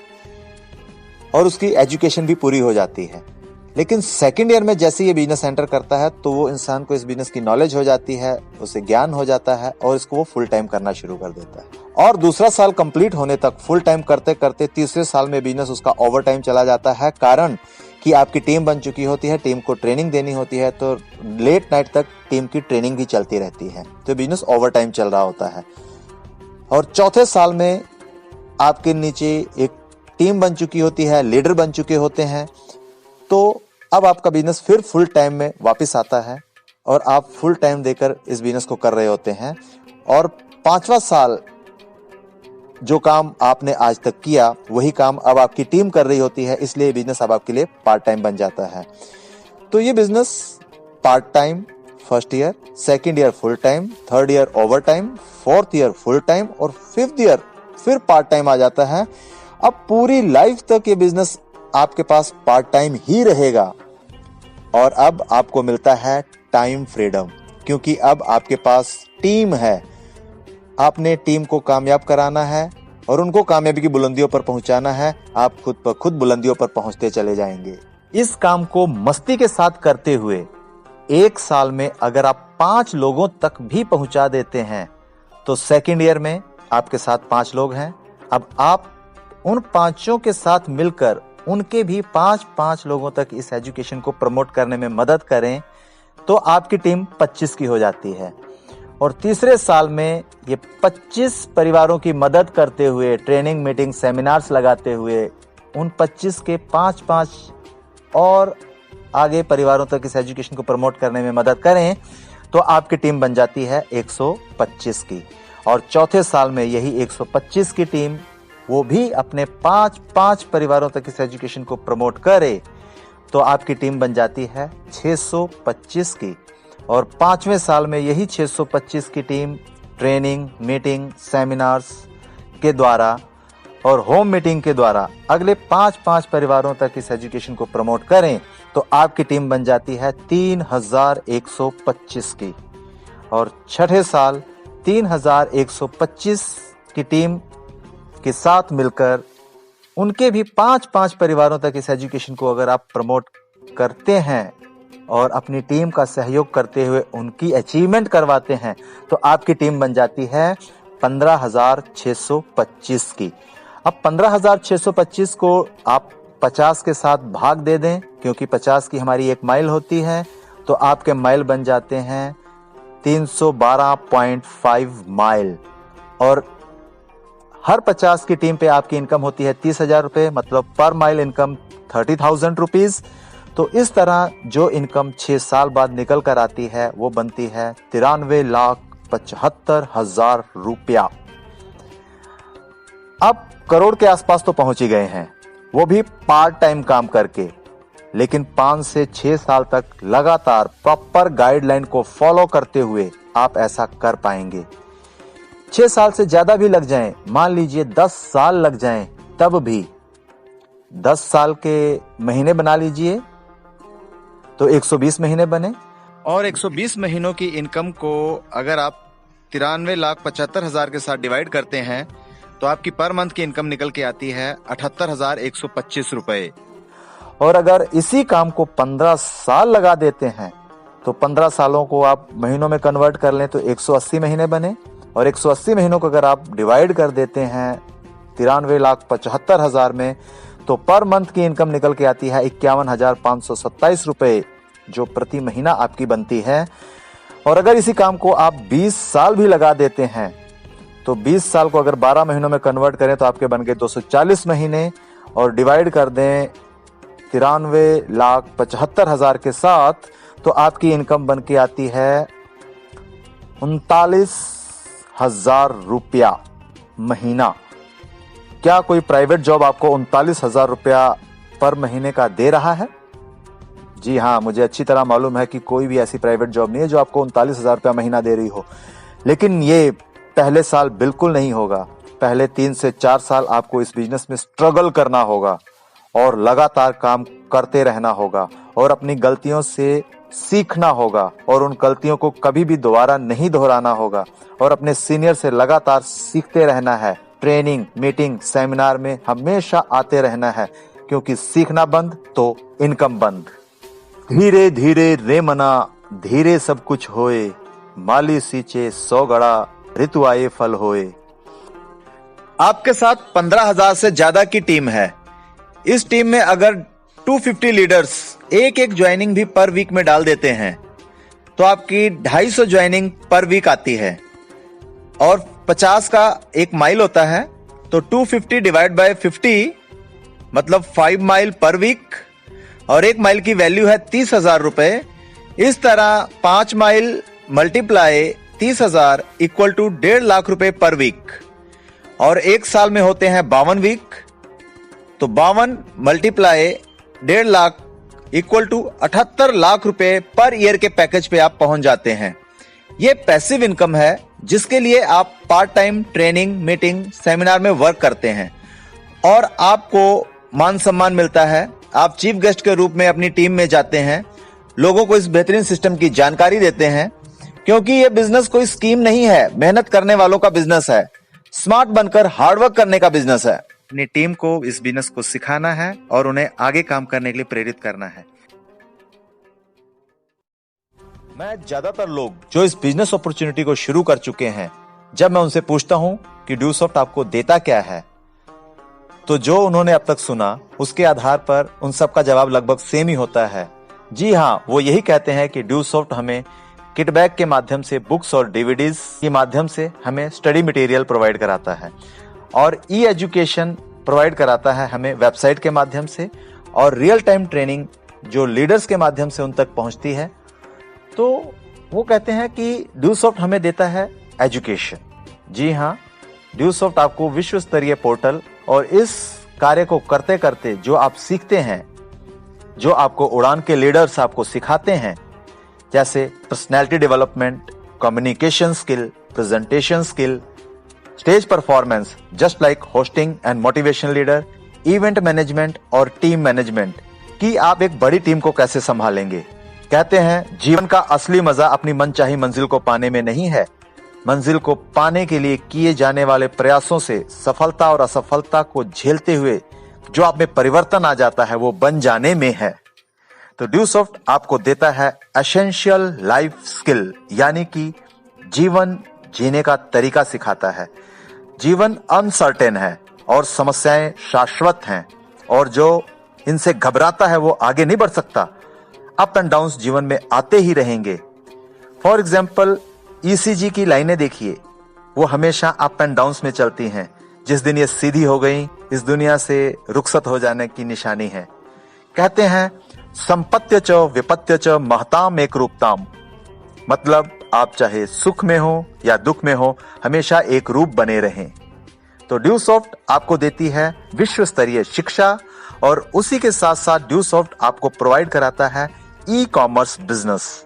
और उसकी एजुकेशन भी पूरी हो जाती है। लेकिन सेकंड ईयर में जैसे ये बिजनेस एंटर करता है तो वो इंसान को इस बिजनेस की नॉलेज हो जाती है, उसे ज्ञान हो जाता है और इसको वो फुल टाइम करना शुरू कर देता है। और दूसरा साल कंप्लीट होने तक फुल टाइम करते करते तीसरे साल में बिजनेस उसका ओवर टाइम चला जाता है, कारण कि आपकी टीम बन चुकी होती है, टीम को ट्रेनिंग देनी होती है, तो लेट नाइट तक टीम की ट्रेनिंग भी चलती रहती है, तो बिजनेस ओवर टाइम चल रहा होता है। और चौथे साल में आपके नीचे एक टीम बन चुकी होती है, लीडर बन चुके होते हैं, तो अब आपका बिजनेस फिर फुल टाइम में वापस आता है और आप फुल टाइम देकर इस बिजनेस को कर रहे होते हैं। और 5वां साल जो काम आपने आज तक किया वही काम अब आपकी टीम कर रही होती है, इसलिए बिजनेस अब आपके लिए पार्ट टाइम बन जाता है। तो ये business part time first year, second year full time, third year over time, fourth year full time और फिफ्थ ईयर फिर पार्ट टाइम आ जाता है। अब पूरी लाइफ तक ये बिजनेस आपके पास पार्ट टाइम ही रहेगा और अब आपको मिलता है टाइम फ्रीडम, क्योंकि अब आपके पास टीम है। आपने टीम को कामयाब कराना है और उनको कामयाबी की बुलंदियों पर पहुंचाना है। आप खुद ब खुद बुलंदियों पर पहुंचते चले जाएंगे। इस काम को मस्ती के साथ करते हुए 1 साल में अगर आप 5 लोगों तक भी पहुंचा देते हैं तो सेकंड ईयर में आपके साथ 5 लोग हैं। अब आप उन 5 के साथ मिलकर उनके भी 5 लोगों तक इस एजुकेशन को प्रमोट करने में मदद करें तो आपकी टीम 25 की हो जाती है। और तीसरे साल में ये 25 परिवारों की मदद करते हुए, ट्रेनिंग, मीटिंग, सेमिनार्स लगाते हुए उन 25 के 5 और आगे परिवारों तक इस एजुकेशन को प्रमोट करने में मदद करें तो आपकी टीम बन जाती है 125 की। और चौथे साल में यही 125 की टीम वो भी अपने 5 परिवारों तक इस एजुकेशन को प्रमोट करे तो आपकी टीम बन जाती है 625 की। और 5वें साल में यही 625 की टीम ट्रेनिंग, मीटिंग, सेमिनार्स के द्वारा और होम मीटिंग के द्वारा अगले 5 परिवारों तक इस एजुकेशन को प्रमोट करें तो आपकी टीम बन जाती है 3125 की। और छठे साल 3125 की टीम के साथ मिलकर उनके भी 5 परिवारों तक इस एजुकेशन को अगर आप प्रमोट करते हैं और अपनी टीम का सहयोग करते हुए उनकी अचीवमेंट करवाते हैं तो आपकी टीम बन जाती है 15,625 की। अब 15,625 को आप 50 के साथ भाग दे दें, क्योंकि 50 की हमारी 1 माइल होती है, तो आपके माइल बन जाते हैं 312.5 माइल। और हर 50 की टीम पे आपकी इनकम होती है 30,000 रुपए, मतलब पर माइल इनकम 30,000 रुपीज। तो इस तरह जो इनकम 6 साल बाद निकल कर आती है वो बनती है 93,75,000 रुपया। अब करोड़ के आसपास तो पहुंच ही गए हैं, वो भी पार्ट टाइम काम करके, लेकिन 5 से 6 साल तक लगातार प्रॉपर गाइडलाइन को फॉलो करते हुए आप ऐसा कर पाएंगे। 6 साल से ज्यादा भी लग जाएं, मान लीजिए 10 साल लग जाएं, तब भी 10 साल के महीने बना लीजिए तो 120 महीने बने। और 120 महीनों की इनकम को अगर आप 93,75,000 के साथ डिवाइड करते हैं तो आपकी पर मंथ की इनकम निकल के आती है 78,125 रुपए। और अगर इसी काम को 15 साल लगा देते हैं तो 15 सालों को आप महीनों में कन्वर्ट कर लें तो 180 महीने बने, और 180 महीनों को अगर आप डिवाइड कर देते हैं 93,75,000 में, तो पर मंथ की इनकम निकल के आती है 51,527 रुपए, जो प्रति महीना आपकी बनती है। और अगर इसी काम को आप 20 साल भी लगा देते हैं तो 20 साल को अगर 12 महीनों में कन्वर्ट करें तो आपके बन गए 240 महीने, और डिवाइड कर दें 93,75,000 के साथ, तो आपकी इनकम बन के आती है 39,000 रुपया महीना। क्या कोई प्राइवेट जॉब आपको 39,000 रुपया पर महीने का दे रहा है? जी हाँ, मुझे अच्छी तरह मालूम है कि कोई भी ऐसी प्राइवेट जॉब नहीं है जो आपको 39,000 रुपया महीना दे रही हो, लेकिन ये पहले साल बिल्कुल नहीं होगा। पहले 3 से 4 साल आपको इस बिजनेस में स्ट्रगल करना होगा और लगातार काम करते रहना होगा और अपनी गलतियों से सीखना होगा और उन गलतियों को कभी भी दोबारा नहीं दोहराना होगा और अपने सीनियर से लगातार सीखते रहना है। ट्रेनिंग, मीटिंग, सेमिनार में हमेशा आते रहना है, क्योंकि सीखना बंद तो इनकम बंद। धीरे धीरे रे मना, धीरे सब कुछ होए, माली सींचे 100 गड़ा, ऋतु आए फल होए। आपके साथ 15,000 से ज्यादा की टीम है। इस टीम में अगर 250 लीडर्स एक एक ज्वाइनिंग भी पर वीक में डाल देते हैं तो आपकी 250 ज्वाइनिंग पर वीक आती है, और 50 का एक माइल होता है, तो 250 डिवाइड बाय 50 मतलब 5 माइल पर वीक, और 1 माइल की वैल्यू है 30,000 रुपए। इस तरह 5 mile multiply 30,000 equal to 1.5 lakh रुपए पर वीक, और 1 साल में होते हैं 52 वीक, तो 52 multiply 1.5 lakh equal to 78 lakh रुपए पर ईयर के पैकेज पे आप पहुंच जाते हैं। ये पैसिव इनकम है जिसके लिए आप part time training, meeting, seminar में वर्क करते हैं और आपको मान सम्मान मिलता है। आप चीफ गेस्ट के रूप में अपनी टीम में जाते हैं, लोगों को इस बेहतरीन सिस्टम की जानकारी देते हैं, क्योंकि ये बिजनेस कोई स्कीम नहीं है, मेहनत करने वालों का बिजनेस है, स्मार्ट बनकर हार्डवर्क करने का बिजनेस है। अपनी टीम को इस बिजनेस को सिखाना है और उन्हें आगे काम करने के लिए प्रेरित करना है। मैं ज्यादातर लोग जो इस बिजनेस अपॉर्चुनिटी को शुरू कर चुके हैं, जब मैं उनसे पूछता हूं कि ड्यूसॉफ्ट आपको देता क्या है, तो जो उन्होंने अब तक सुना उसके आधार पर उन सबका जवाब लगभग सेम ही होता है। जी हाँ, वो यही कहते हैं कि ड्यूसॉफ्ट हमें किटबैक के माध्यम से बुक्स और डीवीडीज के माध्यम से हमें स्टडी मटेरियल प्रोवाइड कराता है, और ई एजुकेशन प्रोवाइड कराता है हमें वेबसाइट के माध्यम से, और रियल टाइम ट्रेनिंग जो लीडर्स के माध्यम से उन तक पहुंचती है। तो वो कहते हैं कि ड्यूसॉफ्ट हमें देता है एजुकेशन। जी हाँ, ड्यूसॉफ्ट आपको विश्व स्तरीय पोर्टल और इस कार्य को करते करते जो आप सीखते हैं, जो आपको उड़ान के लीडर्स आपको सिखाते हैं, जैसे personality development, communication skill, presentation skill, stage performance, just like hosting and motivation leader, event management और टीम मैनेजमेंट, कि आप एक बड़ी टीम को कैसे संभालेंगे। कहते हैं जीवन का असली मजा अपनी मनचाही मंजिल को पाने में नहीं है, मंजिल को पाने के लिए किए जाने वाले प्रयासों से सफलता और असफलता को झेलते हुए जो आप में परिवर्तन आ जाता है वो बन जाने में है। तो ड्यूसॉफ्ट आपको देता है एसेंशियल लाइफ स्किल, यानी कि जीवन जीने का तरीका सिखाता है। जीवन अनसर्टेन है और समस्याएं शाश्वत हैं, और जो इनसे घबराता है वो आगे नहीं बढ़ सकता। अप एंड डाउन्स जीवन में आते ही रहेंगे। फॉर एग्जाम्पल, ईसीजी की लाइनें देखिए, वो हमेशा अप एंड डाउन्स में चलती हैं। जिस दिन ये सीधी हो गई, इस दुनिया से रुखसत हो जाने की निशानी है। कहते हैं संपत्त्य च विपत्त्य च महताम एक रूपताम, मतलब आप चाहे सुख में हो या दुख में हो, हमेशा एक रूप बने रहें। तो ड्यूसॉफ्ट आपको देती है विश्व स्तरीय शिक्षा, और उसी के साथ साथ ड्यूसॉफ्ट आपको प्रोवाइड कराता है ई कॉमर्स बिजनेस,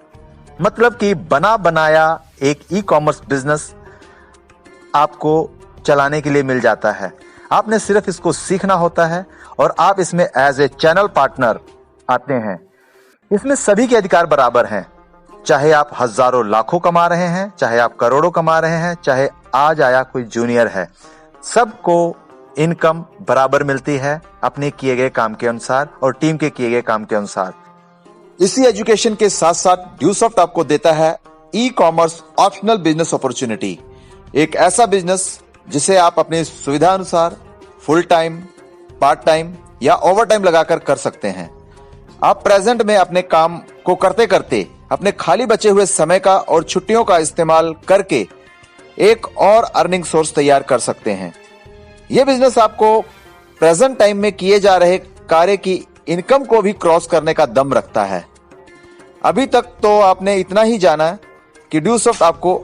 मतलब कि बना बनाया एक ई कॉमर्स बिजनेस आपको चलाने के लिए मिल जाता है। आपने सिर्फ इसको सीखना होता है और आप इसमें एज ए चैनल पार्टनर आते हैं। इसमें सभी के अधिकार बराबर हैं, चाहे आप हजारों लाखों कमा रहे हैं, चाहे आप करोड़ों कमा रहे हैं, चाहे आज आया कोई जूनियर है, सबको इनकम बराबर मिलती है अपने किए गए काम के अनुसार और टीम के किए गए काम के अनुसार। इसी एजुकेशन के साथ साथ ड्यूसॉफ्ट आपको देता है e commerce optional business opportunity, एक ऐसा बिजनेस जिसे आप अपनी सुविधा अनुसार फुल टाइम, पार्ट टाइम या ओवर टाइम लगाकर कर सकते हैं। आप प्रेजेंट में अपने काम को करते करते अपने खाली बचे हुए समय का और छुट्टियों का इस्तेमाल करके एक और अर्निंग सोर्स तैयार कर सकते हैं। यह बिजनेस आपको प्रेजेंट टाइम में किए जा रहे कार्य की इनकम को भी क्रॉस करने का दम रखता है। अभी तक तो आपने इतना ही जाना कि ड्यूसॉफ्ट आपको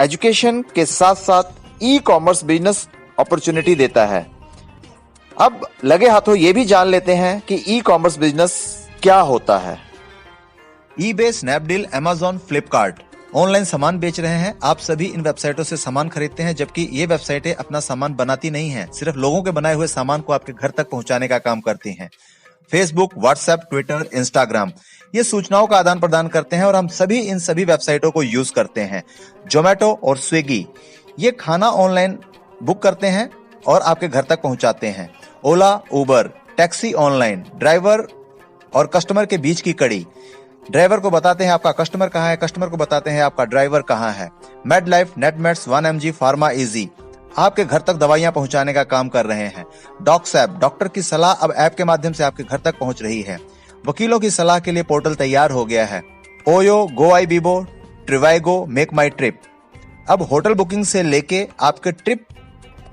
एजुकेशन के साथ साथ ई कॉमर्स बिजनेस अपॉर्चुनिटी देता है। अब लगे हाथों ये भी जान लेते हैं कि ई कॉमर्स बिजनेस क्या होता है। EBay, Snapdeal, Amazon, Flipkart online सामान बेच रहे हैं। आप सभी इन वेबसाइटों से सामान खरीदते हैं, जबकि ये वेबसाइटें अपना सामान बनाती नहीं हैं, सिर्फ लोगों के बनाए हुए सामान को आपके घर तक पहुंचाने का काम करती हैं। फेसबुक, व्हाट्सएप, ट्विटर, इंस्टाग्राम ये सूचनाओं का आदान प्रदान करते हैं और हम सभी इन सभी वेबसाइटों को यूज करते हैं। जोमेटो और स्विगी ये खाना ऑनलाइन बुक करते हैं और आपके घर तक पहुंचाते हैं। ओला, उबर, टैक्सी ऑनलाइन, ड्राइवर और कस्टमर के बीच की कड़ी। ड्राइवर को बताते हैं आपका कस्टमर कहाँ है, कस्टमर को बताते हैं आपका ड्राइवर कहाँ है। Medlife, Netmeds, 1mg, PharmEasy आपके घर तक दवाइयां पहुंचाने का काम कर रहे हैं। डॉक्स ऐप, डॉक्टर की सलाह अब ऐप के माध्यम से आपके घर तक पहुंच रही है। वकीलों की सलाह के लिए पोर्टल तैयार हो गया है। ओयो, गोआईबीबो, ट्रिवाइगो, मेक माई ट्रिप। अब होटल बुकिंग से लेके आपके ट्रिप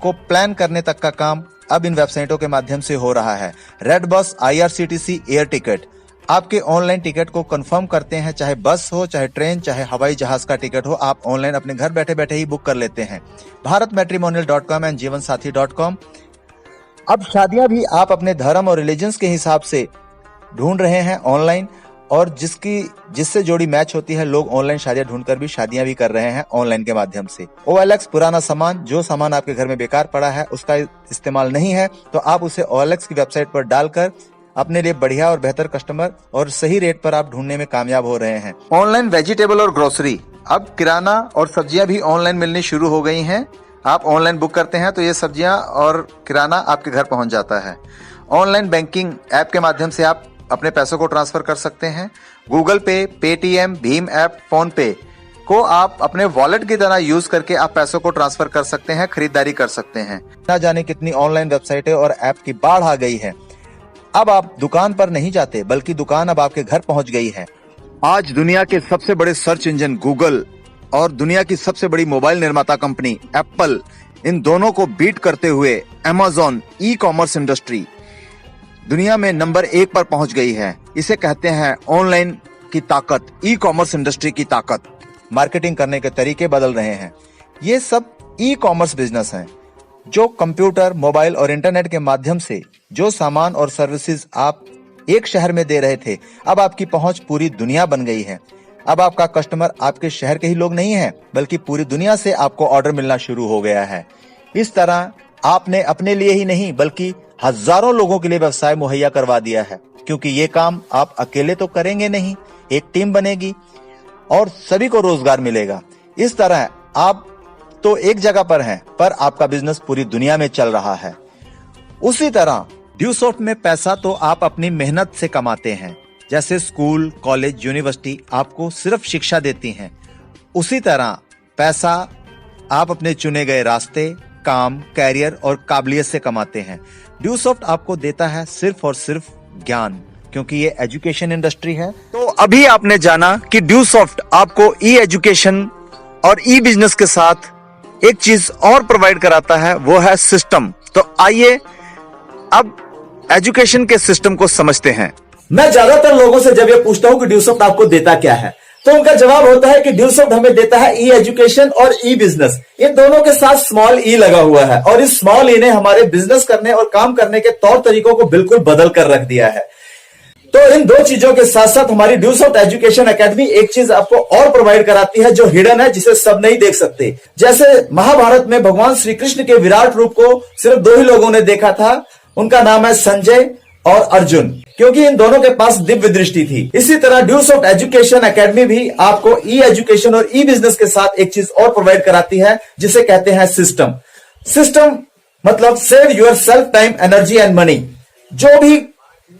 को प्लान करने तक का काम अब इन वेबसाइटों के माध्यम से हो रहा है। Red bus, IRCTC, air ticket आपके ऑनलाइन टिकट को कंफर्म करते हैं, चाहे बस हो, चाहे ट्रेन, चाहे हवाई जहाज का टिकट हो, आप ऑनलाइन अपने घर बैठे बैठे ही बुक कर लेते हैं। bharatmatrimonial.com and jeevansathi.com। अब शादियां भी आप अपने धर्म और रिलीजन्स के हिसाब से ढूंढ रहे हैं ऑनलाइन, और जिससे जोड़ी मैच होती है, लोग ऑनलाइन शादियां ढूंढकर भी शादियां भी कर रहे हैं ऑनलाइन के माध्यम से। OLX, पुराना सामान, जो सामान आपके घर में बेकार पड़ा है, उसका इस्तेमाल नहीं है, तो आप उसे OLX की वेबसाइट पर डालकर अपने लिए बढ़िया और बेहतर कस्टमर और सही रेट पर आप ढूंढने में कामयाब हो रहे हैं। ऑनलाइन वेजिटेबल और ग्रोसरी, अब किराना और सब्जियां भी ऑनलाइन मिलनी शुरू हो गई हैं। आप ऑनलाइन बुक करते हैं तो ये सब्जियां और किराना आपके घर पहुंच जाता है। ऑनलाइन बैंकिंग ऐप के माध्यम से आप अपने पैसों को ट्रांसफर कर सकते हैं। गूगल पे, पेटीएम, भीम ऐप, फोन पे को आप अपने वॉलेट की तरह यूज करके आप पैसों को ट्रांसफर कर सकते हैं, खरीदारी कर सकते हैं। ना जाने कितनी ऑनलाइन वेबसाइटें और ऐप की बाढ़ आ गई है। अब आप दुकान पर नहीं जाते, बल्कि दुकान अब आपके घर पहुंच गई है। आज दुनिया के सबसे बड़े सर्च इंजन गूगल और दुनिया की सबसे बड़ी मोबाइल निर्माता कंपनी एप्पल, इन दोनों को बीट करते हुए अमेज़न ई कॉमर्स इंडस्ट्री दुनिया में नंबर 1 पर पहुंच गई है। इसे कहते हैं ऑनलाइन की ताकत, ई कॉमर्स इंडस्ट्री की ताकत। मार्केटिंग करने के तरीके बदल रहे हैं। ये सब ई कॉमर्स बिजनेस हैं, जो कंप्यूटर, मोबाइल और इंटरनेट के माध्यम से जो सामान और सर्विसेज आप एक शहर में दे रहे थे, अब आपकी पहुंच पूरी दुनिया बन गई है। अब आपका कस्टमर आपके शहर के ही लोग नहीं है, बल्कि पूरी दुनिया से आपको ऑर्डर मिलना शुरू हो गया है। इस तरह आपने अपने लिए ही नहीं, बल्कि हजारों लोगों के लिए व्यवसाय मुहैया करवा दिया है, क्योंकि ये काम आप अकेले तो करेंगे नहीं, एक टीम बनेगी और सभी को रोजगार मिलेगा। इस तरह आप तो एक जगह पर हैं, पर आपका बिजनेस पूरी दुनिया में चल रहा है। उसी तरह ड्यूसॉफ्ट में पैसा तो आप अपनी मेहनत से कमाते हैं, जैसे स्कूल, कॉलेज, यूनिवर्सिटी आपको सिर्फ शिक्षा देती हैं, उसी तरह पैसा आप अपने चुने गए रास्ते, काम, कैरियर और काबिलियत से कमाते हैं। ड्यूसॉफ्ट आपको देता है सिर्फ और सिर्फ ज्ञान, क्योंकि ये एजुकेशन इंडस्ट्री है। तो अभी आपने जाना कि ड्यूसॉफ्ट आपको ई एजुकेशन और ई बिजनेस के साथ एक चीज और प्रोवाइड कराता है, वो है सिस्टम। तो आइए अब एजुकेशन के सिस्टम को समझते हैं। मैं ज्यादातर लोगों से जब ये पूछता हूं कि ड्यूसॉफ्ट आपको देता क्या है, तो उनका जवाब होता है कि ड्यूसॉफ्ट हमें देता है ई एजुकेशन और ई बिजनेस। इन दोनों के साथ स्मॉल ई लगा हुआ है, और इस स्मॉल ई ने हमारे बिजनेस करने और काम करने के तौर तरीकों को बिल्कुल बदल कर रख दिया है। तो इन दो चीजों के साथ साथ हमारी ड्यूसॉफ्ट एजुकेशन एकेडमी एक चीज आपको और प्रोवाइड कराती है, जो हिडन है, जिसे सब नहीं देख सकते। जैसे महाभारत में भगवान श्री कृष्ण के विराट रूप को सिर्फ 2 ही लोगों ने देखा था, उनका नाम है संजय और अर्जुन, क्योंकि इन दोनों के पास दिव्य दृष्टि थी। इसी तरह ड्यूसॉफ्ट एजुकेशन एकेडमी भी आपको ई एजुकेशन और ई बिजनेस के साथ एक चीज और प्रोवाइड कराती है, जिसे कहते हैं सिस्टम। सिस्टम मतलब save your self time energy and money. जो भी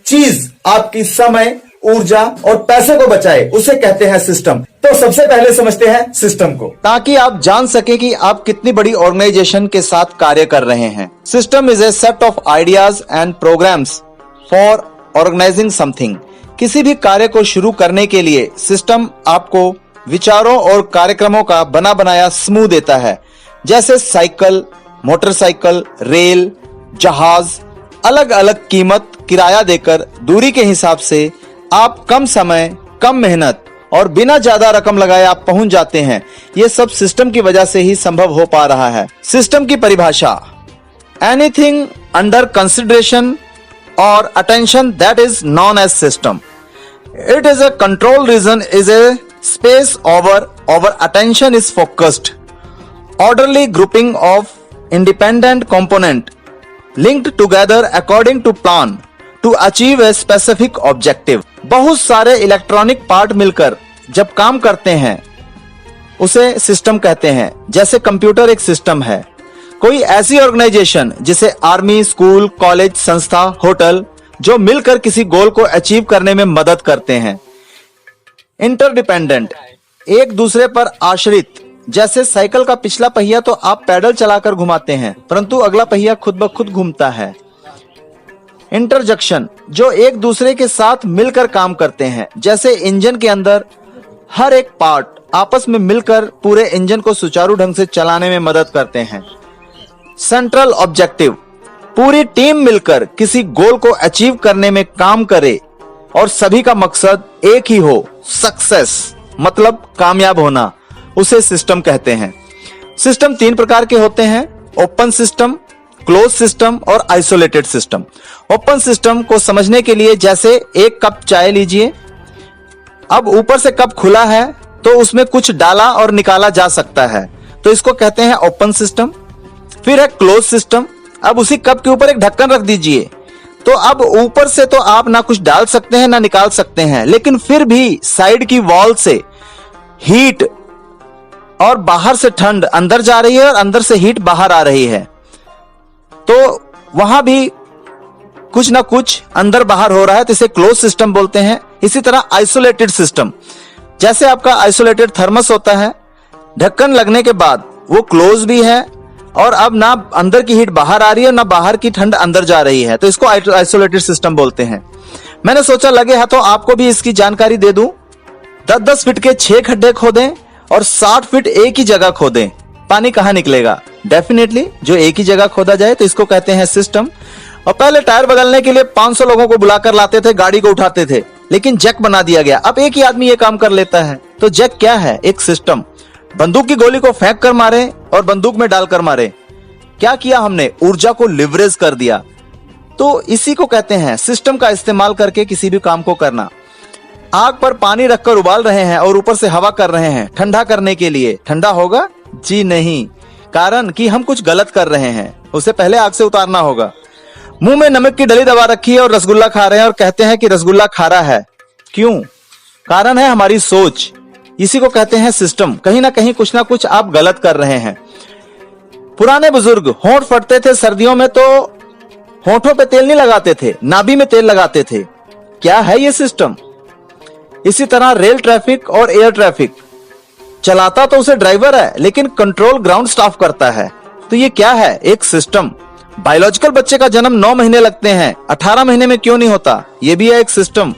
चीज आपकी समय, ऊर्जा और पैसे को बचाए उसे कहते हैं सिस्टम। तो सबसे पहले समझते हैं सिस्टम को, ताकि आप जान सके कि आप कितनी बड़ी ऑर्गेनाइजेशन के साथ कार्य कर रहे हैं। System is a set of ideas and programs for organising something. किसी भी कार्य को शुरू करने के लिए सिस्टम आपको विचारों और कार्यक्रमों का बना बनाया समूह देता है, जैसे साइकिल, मोटरसाइकिल, रेल, जहाज। अलग अलग कीमत, किराया देकर दूरी के हिसाब से आप कम समय, कम मेहनत और बिना ज्यादा रकम लगाए आप पहुंच जाते हैं। ये सब सिस्टम की वजह से ही संभव हो पा रहा है। सिस्टम की परिभाषा: एनीथिंग अंडर कंसिडरेशन और attention that is known as system. It is a control region, is a space over our attention is focused, orderly grouping of independent component linked together according to plan to achieve a specific objective। बहुत सारे electronic part मिलकर जब काम करते हैं उसे system कहते हैं। जैसे कंप्यूटर एक सिस्टम है। कोई ऐसी ऑर्गेनाइजेशन जिसे आर्मी, स्कूल, कॉलेज, संस्था, होटल, जो मिलकर किसी गोल को अचीव करने में मदद करते हैं। इंटरडिपेंडेंट, एक दूसरे पर आश्रित। जैसे साइकिल का पिछला पहिया तो आप पैडल चलाकर घुमाते हैं, परंतु अगला पहिया खुद ब खुद घूमता है। इंटरजंक्शन, जो एक दूसरे के साथ मिलकर काम करते हैं। जैसे इंजन के अंदर हर एक पार्ट आपस में मिलकर पूरे इंजन को सुचारू ढंग से चलाने में मदद करते हैं। सेंट्रल ऑब्जेक्टिव, पूरी टीम मिलकर किसी गोल को अचीव करने में काम करे और सभी का मकसद एक ही हो, सक्सेस, मतलब कामयाब होना, उसे सिस्टम कहते हैं। सिस्टम 3 प्रकार के होते हैं: ओपन सिस्टम, क्लोज सिस्टम और आइसोलेटेड सिस्टम। ओपन सिस्टम को समझने के लिए जैसे एक कप चाय लीजिए। अब ऊपर से कप खुला है तो उसमें कुछ डाला और निकाला जा सकता है, तो इसको कहते हैं ओपन सिस्टम। फिर है क्लोज सिस्टम। अब उसी कप के ऊपर एक ढक्कन रख दीजिए, तो अब ऊपर से तो आप ना कुछ डाल सकते हैं ना निकाल सकते हैं, लेकिन फिर भी साइड की वॉल से हीट और बाहर से ठंड अंदर जा रही है और अंदर से हीट बाहर आ रही है, तो वहां भी कुछ ना कुछ अंदर बाहर हो रहा है, तो इसे क्लोज सिस्टम बोलते हैं। इसी तरह आइसोलेटेड सिस्टम, जैसे आपका आइसोलेटेड थर्मस होता है, ढक्कन लगने के बाद वो क्लोज भी है और अब ना अंदर की हीट बाहर आ रही है ना बाहर की ठंड अंदर जा रही है, तो इसको आइसोलेटेड सिस्टम बोलते हैं। मैंने सोचा लगे हाथों आपको भी इसकी जानकारी दे दूं। 10-10 फीट के 6 खड्डे खोदें और 60 फीट एक ही जगह खोदें, पानी कहां निकलेगा? डेफिनेटली जो एक ही जगह खोदा जाए, तो इसको कहते हैं सिस्टम। और पहले टायर बदलने के लिए 500 लोगों को बुलाकर लाते थे, गाड़ी को उठाते थे, लेकिन जैक बना दिया गया। अब एक ही आदमी ये काम कर लेता है। तो जैक क्या है? एक सिस्टम। बंदूक की गोली को फेंक कर मारे और बंदूक में डालकर मारे। क्या किया हमने? ऊर्जा को लिवरेज कर दिया। तो इसी को कहते हैं सिस्टम का इस्तेमाल करके किसी भी काम को करना। आग पर पानी रखकर उबाल रहे हैं और ऊपर से हवा कर रहे हैं ठंडा करने के लिए। ठंडा होगा? जी नहीं, कारण कि हम कुछ गलत कर रहे हैं, उसे पहले आग से उतारना होगा। मुंह में नमक की डली दबा रखी है और रसगुल्ला खा रहे हैं और कहते हैं कि रसगुल्ला खारा है। क्यों? कारण है हमारी सोच। इसी को कहते हैं सिस्टम। कहीं ना कहीं कुछ ना कुछ आप गलत कर रहे हैं। पुराने बुजुर्ग होंठ फटते थे सर्दियों में तो होंठों पे तेल नहीं लगाते थे, नाभि में तेल लगाते थे। क्या है ये सिस्टम? इसी तरह रेल ट्रैफिक और एयर ट्रैफिक, चलाता तो उसे ड्राइवर है लेकिन कंट्रोल ग्राउंड स्टाफ करता है। तो ये क्या है? एक सिस्टम। बायोलॉजिकल बच्चे का जन्म 9 महीने लगते हैं, 18 महीने में क्यों नहीं होता? ये भी है एक सिस्टम।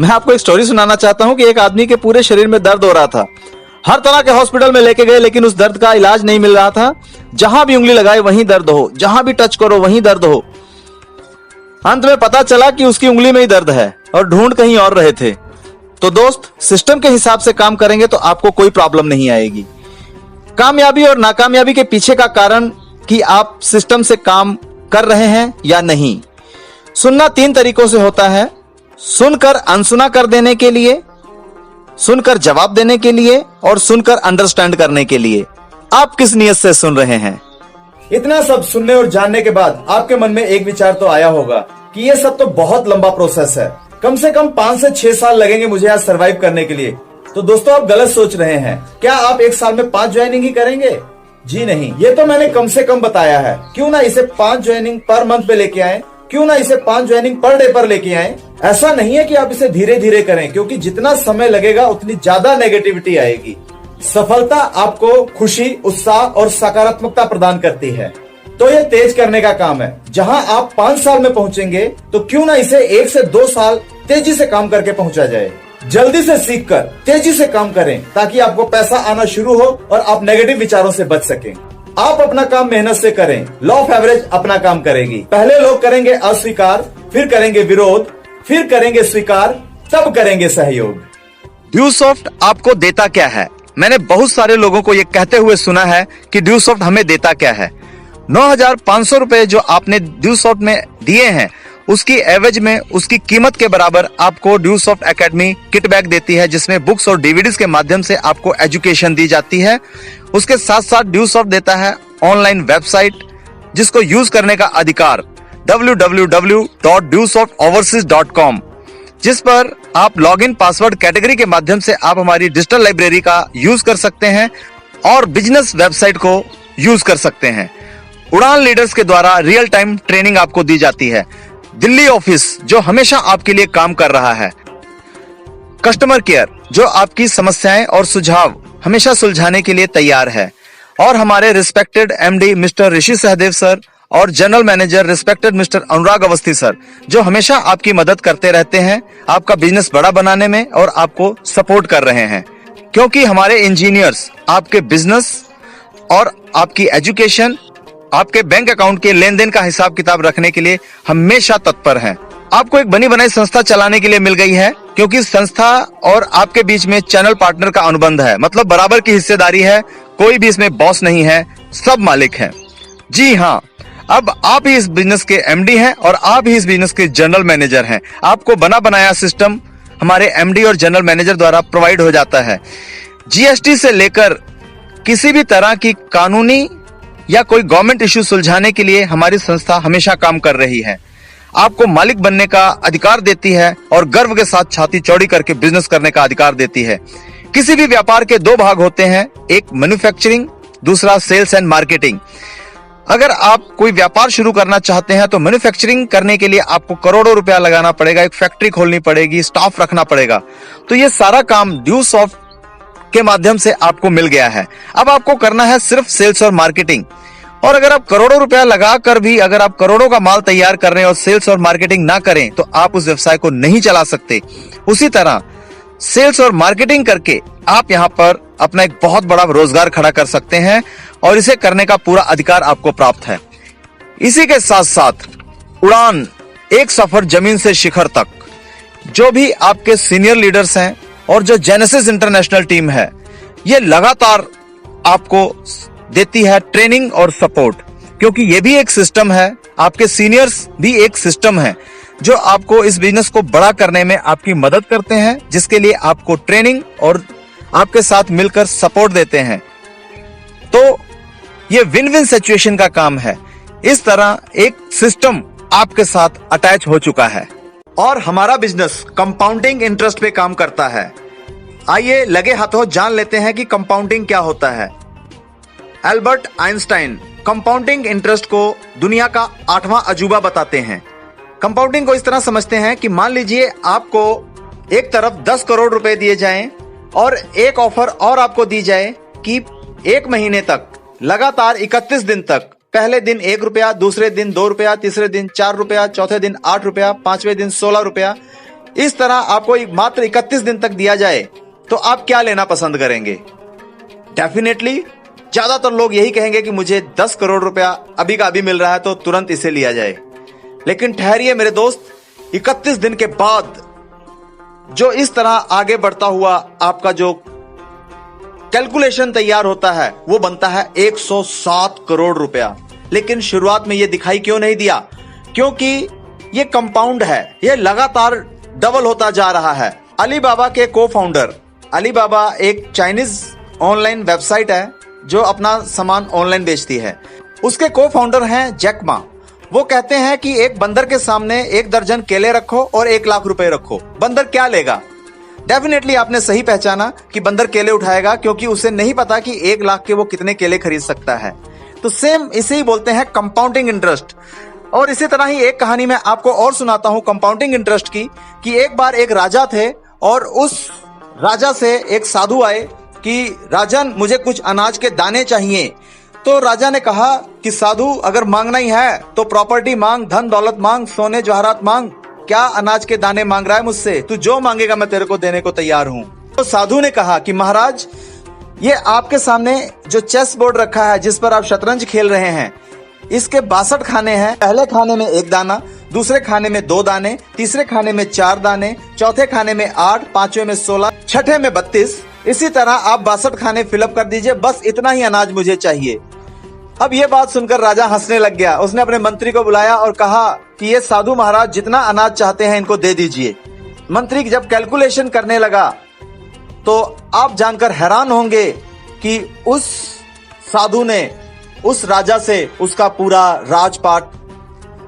मैं आपको एक स्टोरी सुनाना चाहता हूं कि एक आदमी के पूरे शरीर में दर्द हो रहा था। हर तरह के हॉस्पिटल में लेके गए लेकिन उस दर्द का इलाज नहीं मिल रहा था। जहां भी उंगली लगाए वहीं दर्द हो, जहां भी टच करो वहीं दर्द हो। अंत में पता चला कि उसकी उंगली में ही दर्द है और ढूंढ कहीं और रहे थे। तो दोस्त, सिस्टम के हिसाब से काम करेंगे तो आपको कोई प्रॉब्लम नहीं आएगी। कामयाबी और नाकामयाबी के पीछे का कारण कि आप सिस्टम से काम कर रहे हैं या नहीं। सुनना 3 तरीकों से होता है: सुनकर अनसुना कर देने के लिए, सुनकर जवाब देने के लिए और सुनकर अंडरस्टैंड करने के लिए। आप किस नियत से सुन रहे हैं? इतना सब सुनने और जानने के बाद आपके मन में एक विचार तो आया होगा कि ये सब तो बहुत लंबा प्रोसेस है, कम से कम 5 से 6 साल लगेंगे मुझे आज सरवाइव करने के लिए। तो दोस्तों, आप गलत सोच रहे हैं। क्या आप 1 साल में 5 ज्वाइनिंग ही करेंगे? जी नहीं, ये तो मैंने कम से कम बताया है। क्यों ना इसे 5 ज्वाइनिंग पर मंथ पे लेके आए, क्यों ना इसे 5 ज्वाइनिंग पर डे पर लेके आए। ऐसा नहीं है कि आप इसे धीरे धीरे करें, क्योंकि जितना समय लगेगा उतनी ज्यादा नेगेटिविटी आएगी। सफलता आपको खुशी, उत्साह और सकारात्मकता प्रदान करती है, तो ये तेज करने का काम है। जहां आप 5 साल में पहुंचेंगे, तो क्यों ना इसे 1 से 2 साल तेजी से काम करके पहुंचा जाए। जल्दी से सीखकर तेजी से काम करें, ताकि आपको पैसा आना शुरू हो और आप नेगेटिव विचारों से बच सकें। आप अपना काम मेहनत से करें, लॉ ऑफ एवरेज अपना काम करेगी। पहले लोग करेंगे अस्वीकार, फिर करेंगे विरोध, फिर करेंगे स्वीकार, तब करेंगे सहयोग। ड्यूसॉफ्ट आपको देता क्या है? मैंने बहुत सारे लोगों को ये कहते हुए सुना है कि ड्यूसॉफ्ट हमें देता क्या है। 9,500 रुपए जो आपने ड्यूसॉफ्ट में दिए हैं, उसकी एवज में, उसकी कीमत के बराबर आपको ड्यूसॉफ्ट एकेडमी किट बैग देती है, जिसमें बुक्स और डीवीडीज के माध्यम से आपको एजुकेशन दी जाती है। उसके साथ साथ ड्यूसॉफ्ट देता है ऑनलाइन वेबसाइट, जिसको यूज करने का अधिकार www.dewsoftoverseas.com, जिस पर आप लॉगिन पासवर्ड कैटेगरी के माध्यम से आप हमारी डिजिटल लाइब्रेरी का यूज कर सकते हैं और बिजनेस वेबसाइट को यूज कर सकते हैं। उड़ान लीडर्स के द्वारा रियल टाइम ट्रेनिंग आपको दी जाती है। दिल्ली ऑफिस जो हमेशा आपके लिए काम कर रहा है। कस्टमर केयर जो आपकी समस्याएं और सुझाव हमेशा सुलझाने के लिए तैयार है। और हमारे रिस्पेक्टेड एमडी मिस्टर ऋषि सहदेव सर और जनरल मैनेजर रिस्पेक्टेड मिस्टर अनुराग अवस्थी सर, जो हमेशा आपकी मदद करते रहते हैं, आपका बिजनेस बड़ा बनाने में और आपको सपोर्ट कर रहे हैं। क्योंकि हमारे इंजीनियर्स आपके बिजनेस और आपकी एजुकेशन, आपके बैंक अकाउंट के लेन देन का हिसाब किताब रखने के लिए हमेशा तत्पर हैं। आपको एक बनी बनाई संस्था चलाने के लिए मिल गई है, क्योंकि संस्था और आपके बीच में चैनल पार्टनर का अनुबंध है, मतलब बराबर की हिस्सेदारी है। कोई भी इसमें बॉस नहीं है, सब मालिक हैं। जी हाँ, अब आप ही इस बिजनेस के एमडी हैं और आप ही इस बिजनेस के जनरल मैनेजर हैं। आपको बना बनाया सिस्टम हमारे एमडी और जनरल मैनेजर द्वारा प्रोवाइड हो जाता है। जीएसटी से लेकर किसी भी तरह की कानूनी या कोई गवर्नमेंट इश्यू सुलझाने के लिए हमारी संस्था हमेशा काम कर रही है। आपको मालिक बनने का अधिकार देती है और गर्व के साथ छाती चौड़ी करके बिजनेस करने का अधिकार देती है। किसी भी व्यापार के 2 भाग होते हैं, एक मैन्युफैक्चरिंग, दूसरा सेल्स एंड मार्केटिंग। अगर आप कोई व्यापार शुरू करना चाहते हैं तो मैन्युफैक्चरिंग करने के लिए आपको करोड़ों रुपया लगाना पड़ेगा, एक फैक्ट्री खोलनी पड़ेगी, स्टाफ रखना पड़ेगा। तो ये सारा काम ड्यूसॉफ्ट के माध्यम से आपको मिल गया है। अब आपको करना है सिर्फ सेल्स और मार्केटिंग। और अगर आप करोड़ों रुपया लगाकर भी अगर आप करोड़ों का माल तैयार कर रहे हैं और सेल्स और मार्केटिंग ना करें, तो आप उस व्यवसाय को नहीं चला सकते। उसी तरह सेल्स और मार्केटिंग करके आप यहाँ पर अपना एक बहुत बड़ा रोजगार खड़ा कर सकते हैं और इसे करने का पूरा अधिकार आपको प्राप्त है। इसी के साथ साथ उड़ान एक सफर जमीन से शिखर तक, जो भी आपके सीनियर लीडर्स हैं और जो जेनेसिस इंटरनेशनल टीम है, ये लगातार आपको देती है ट्रेनिंग और सपोर्ट, क्योंकि ये भी एक सिस्टम है। आपके सीनियर्स भी एक सिस्टम है जो आपको इस बिजनेस को बड़ा करने में आपकी मदद करते हैं, जिसके लिए आपको ट्रेनिंग और आपके साथ मिलकर सपोर्ट देते हैं। तो ये विन विन सिचुएशन का काम है। इस तरह एक सिस्टम आपके साथ अटैच हो चुका है और हमारा बिजनेस कंपाउंडिंग इंटरेस्ट पे काम करता है। आइए लगे हाथों जान लेते हैं कि कंपाउंडिंग क्या होता है। एल्बर्ट आइंस्टाइन कंपाउंडिंग इंटरेस्ट को दुनिया का 8वां अजूबा बताते हैं। कंपाउंडिंग को इस तरह समझते हैं कि मान लीजिए आपको एक तरफ 10 करोड़ रुपए दिए जाएं और एक ऑफर और आपको दी जाए कि 1 महीने तक लगातार 31 दिन तक, पहले दिन 1 रुपया, दूसरे दिन 2 रुपया, तीसरे दिन 4 रुपया, चौथे दिन 8 रुपया, 5वें दिन 16 रुपया, इस तरह आपको मात्र 31 दिन तक दिया जाए, तो आप क्या लेना पसंद करेंगे? डेफिनेटली ज्यादातर लोग यही कहेंगे कि मुझे 10 करोड़ रुपया अभी का अभी मिल रहा है तो तुरंत इसे लिया जाए। लेकिन ठहरिए मेरे दोस्त, 31 दिन के बाद जो इस तरह आगे बढ़ता हुआ आपका जो कैलकुलेशन तैयार होता है वो बनता है 107 करोड़ रुपया। लेकिन शुरुआत में ये दिखाई क्यों नहीं दिया? क्योंकि ये कंपाउंड है, ये लगातार डबल होता जा रहा है। अलीबाबा के को फाउंडर, अलीबाबा एक चाइनीज ऑनलाइन वेबसाइट है जो अपना सामान ऑनलाइन बेचती है, उसके को फाउंडर हैं जैक मा। वो कहते हैं कि एक बंदर के सामने 1 दर्जन केले रखो और 1 लाख रुपए रखो, बंदर क्या लेगा? डेफिनेटली आपने सही पहचाना कि बंदर केले उठाएगा, क्योंकि उसे नहीं पता कि 1 लाख के वो कितने केले खरीद सकता है। तो सेम इसे ही बोलते हैं कंपाउंडिंग इंटरेस्ट। और इसी तरह ही एक कहानी मैं आपको और सुनाता हूं कंपाउंडिंग इंटरेस्ट की, कि एक बार एक राजा थे और उस राजा से एक साधु आए कि राजन, मुझे कुछ अनाज के दाने चाहिए। तो राजा ने कहा कि साधु, अगर मांगना ही है तो प्रॉपर्टी मांग, धन दौलत मांग, सोने जवाहरात मांग, क्या अनाज के दाने मांग रहा है मुझसे? तू जो मांगेगा मैं तेरे को देने को तैयार हूं। तो साधु ने कहा कि महाराज, ये आपके सामने जो चेस बोर्ड रखा है जिस पर आप शतरंज खेल रहे हैं, इसके 62 खाने हैं। पहले खाने में 1 दाना, दूसरे खाने में 2 दाने, तीसरे खाने में 4 दाने, चौथे खाने में 8, पांचवें में 16, छठे में 32। इसी तरह आप 62 खाने फिलअप कर दीजिए, बस इतना ही अनाज मुझे चाहिए। अब ये बात सुनकर राजा हंसने लग गया। उसने अपने मंत्री को बुलाया और कहा कि ये साधु महाराज जितना अनाज चाहते हैं इनको दे दीजिए। मंत्री जब कैलकुलेशन करने लगा तो आप जानकर हैरान होंगे कि उस साधु ने उस राजा से उसका पूरा राजपाट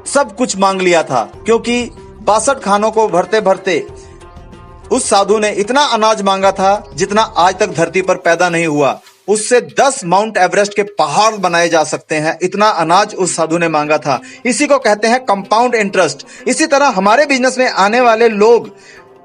सब कुछ मांग लिया था, क्योंकि 62 खानों को भरते भरते उस साधु ने इतना अनाज मांगा था जितना आज तक धरती पर पैदा नहीं हुआ। उससे 10 माउंट एवरेस्ट के पहाड़ बनाए जा सकते हैं, इतना अनाज उस साधु ने मांगा था। इसी को कहते हैं कंपाउंड इंटरेस्ट। इसी तरह हमारे बिजनेस में आने वाले लोग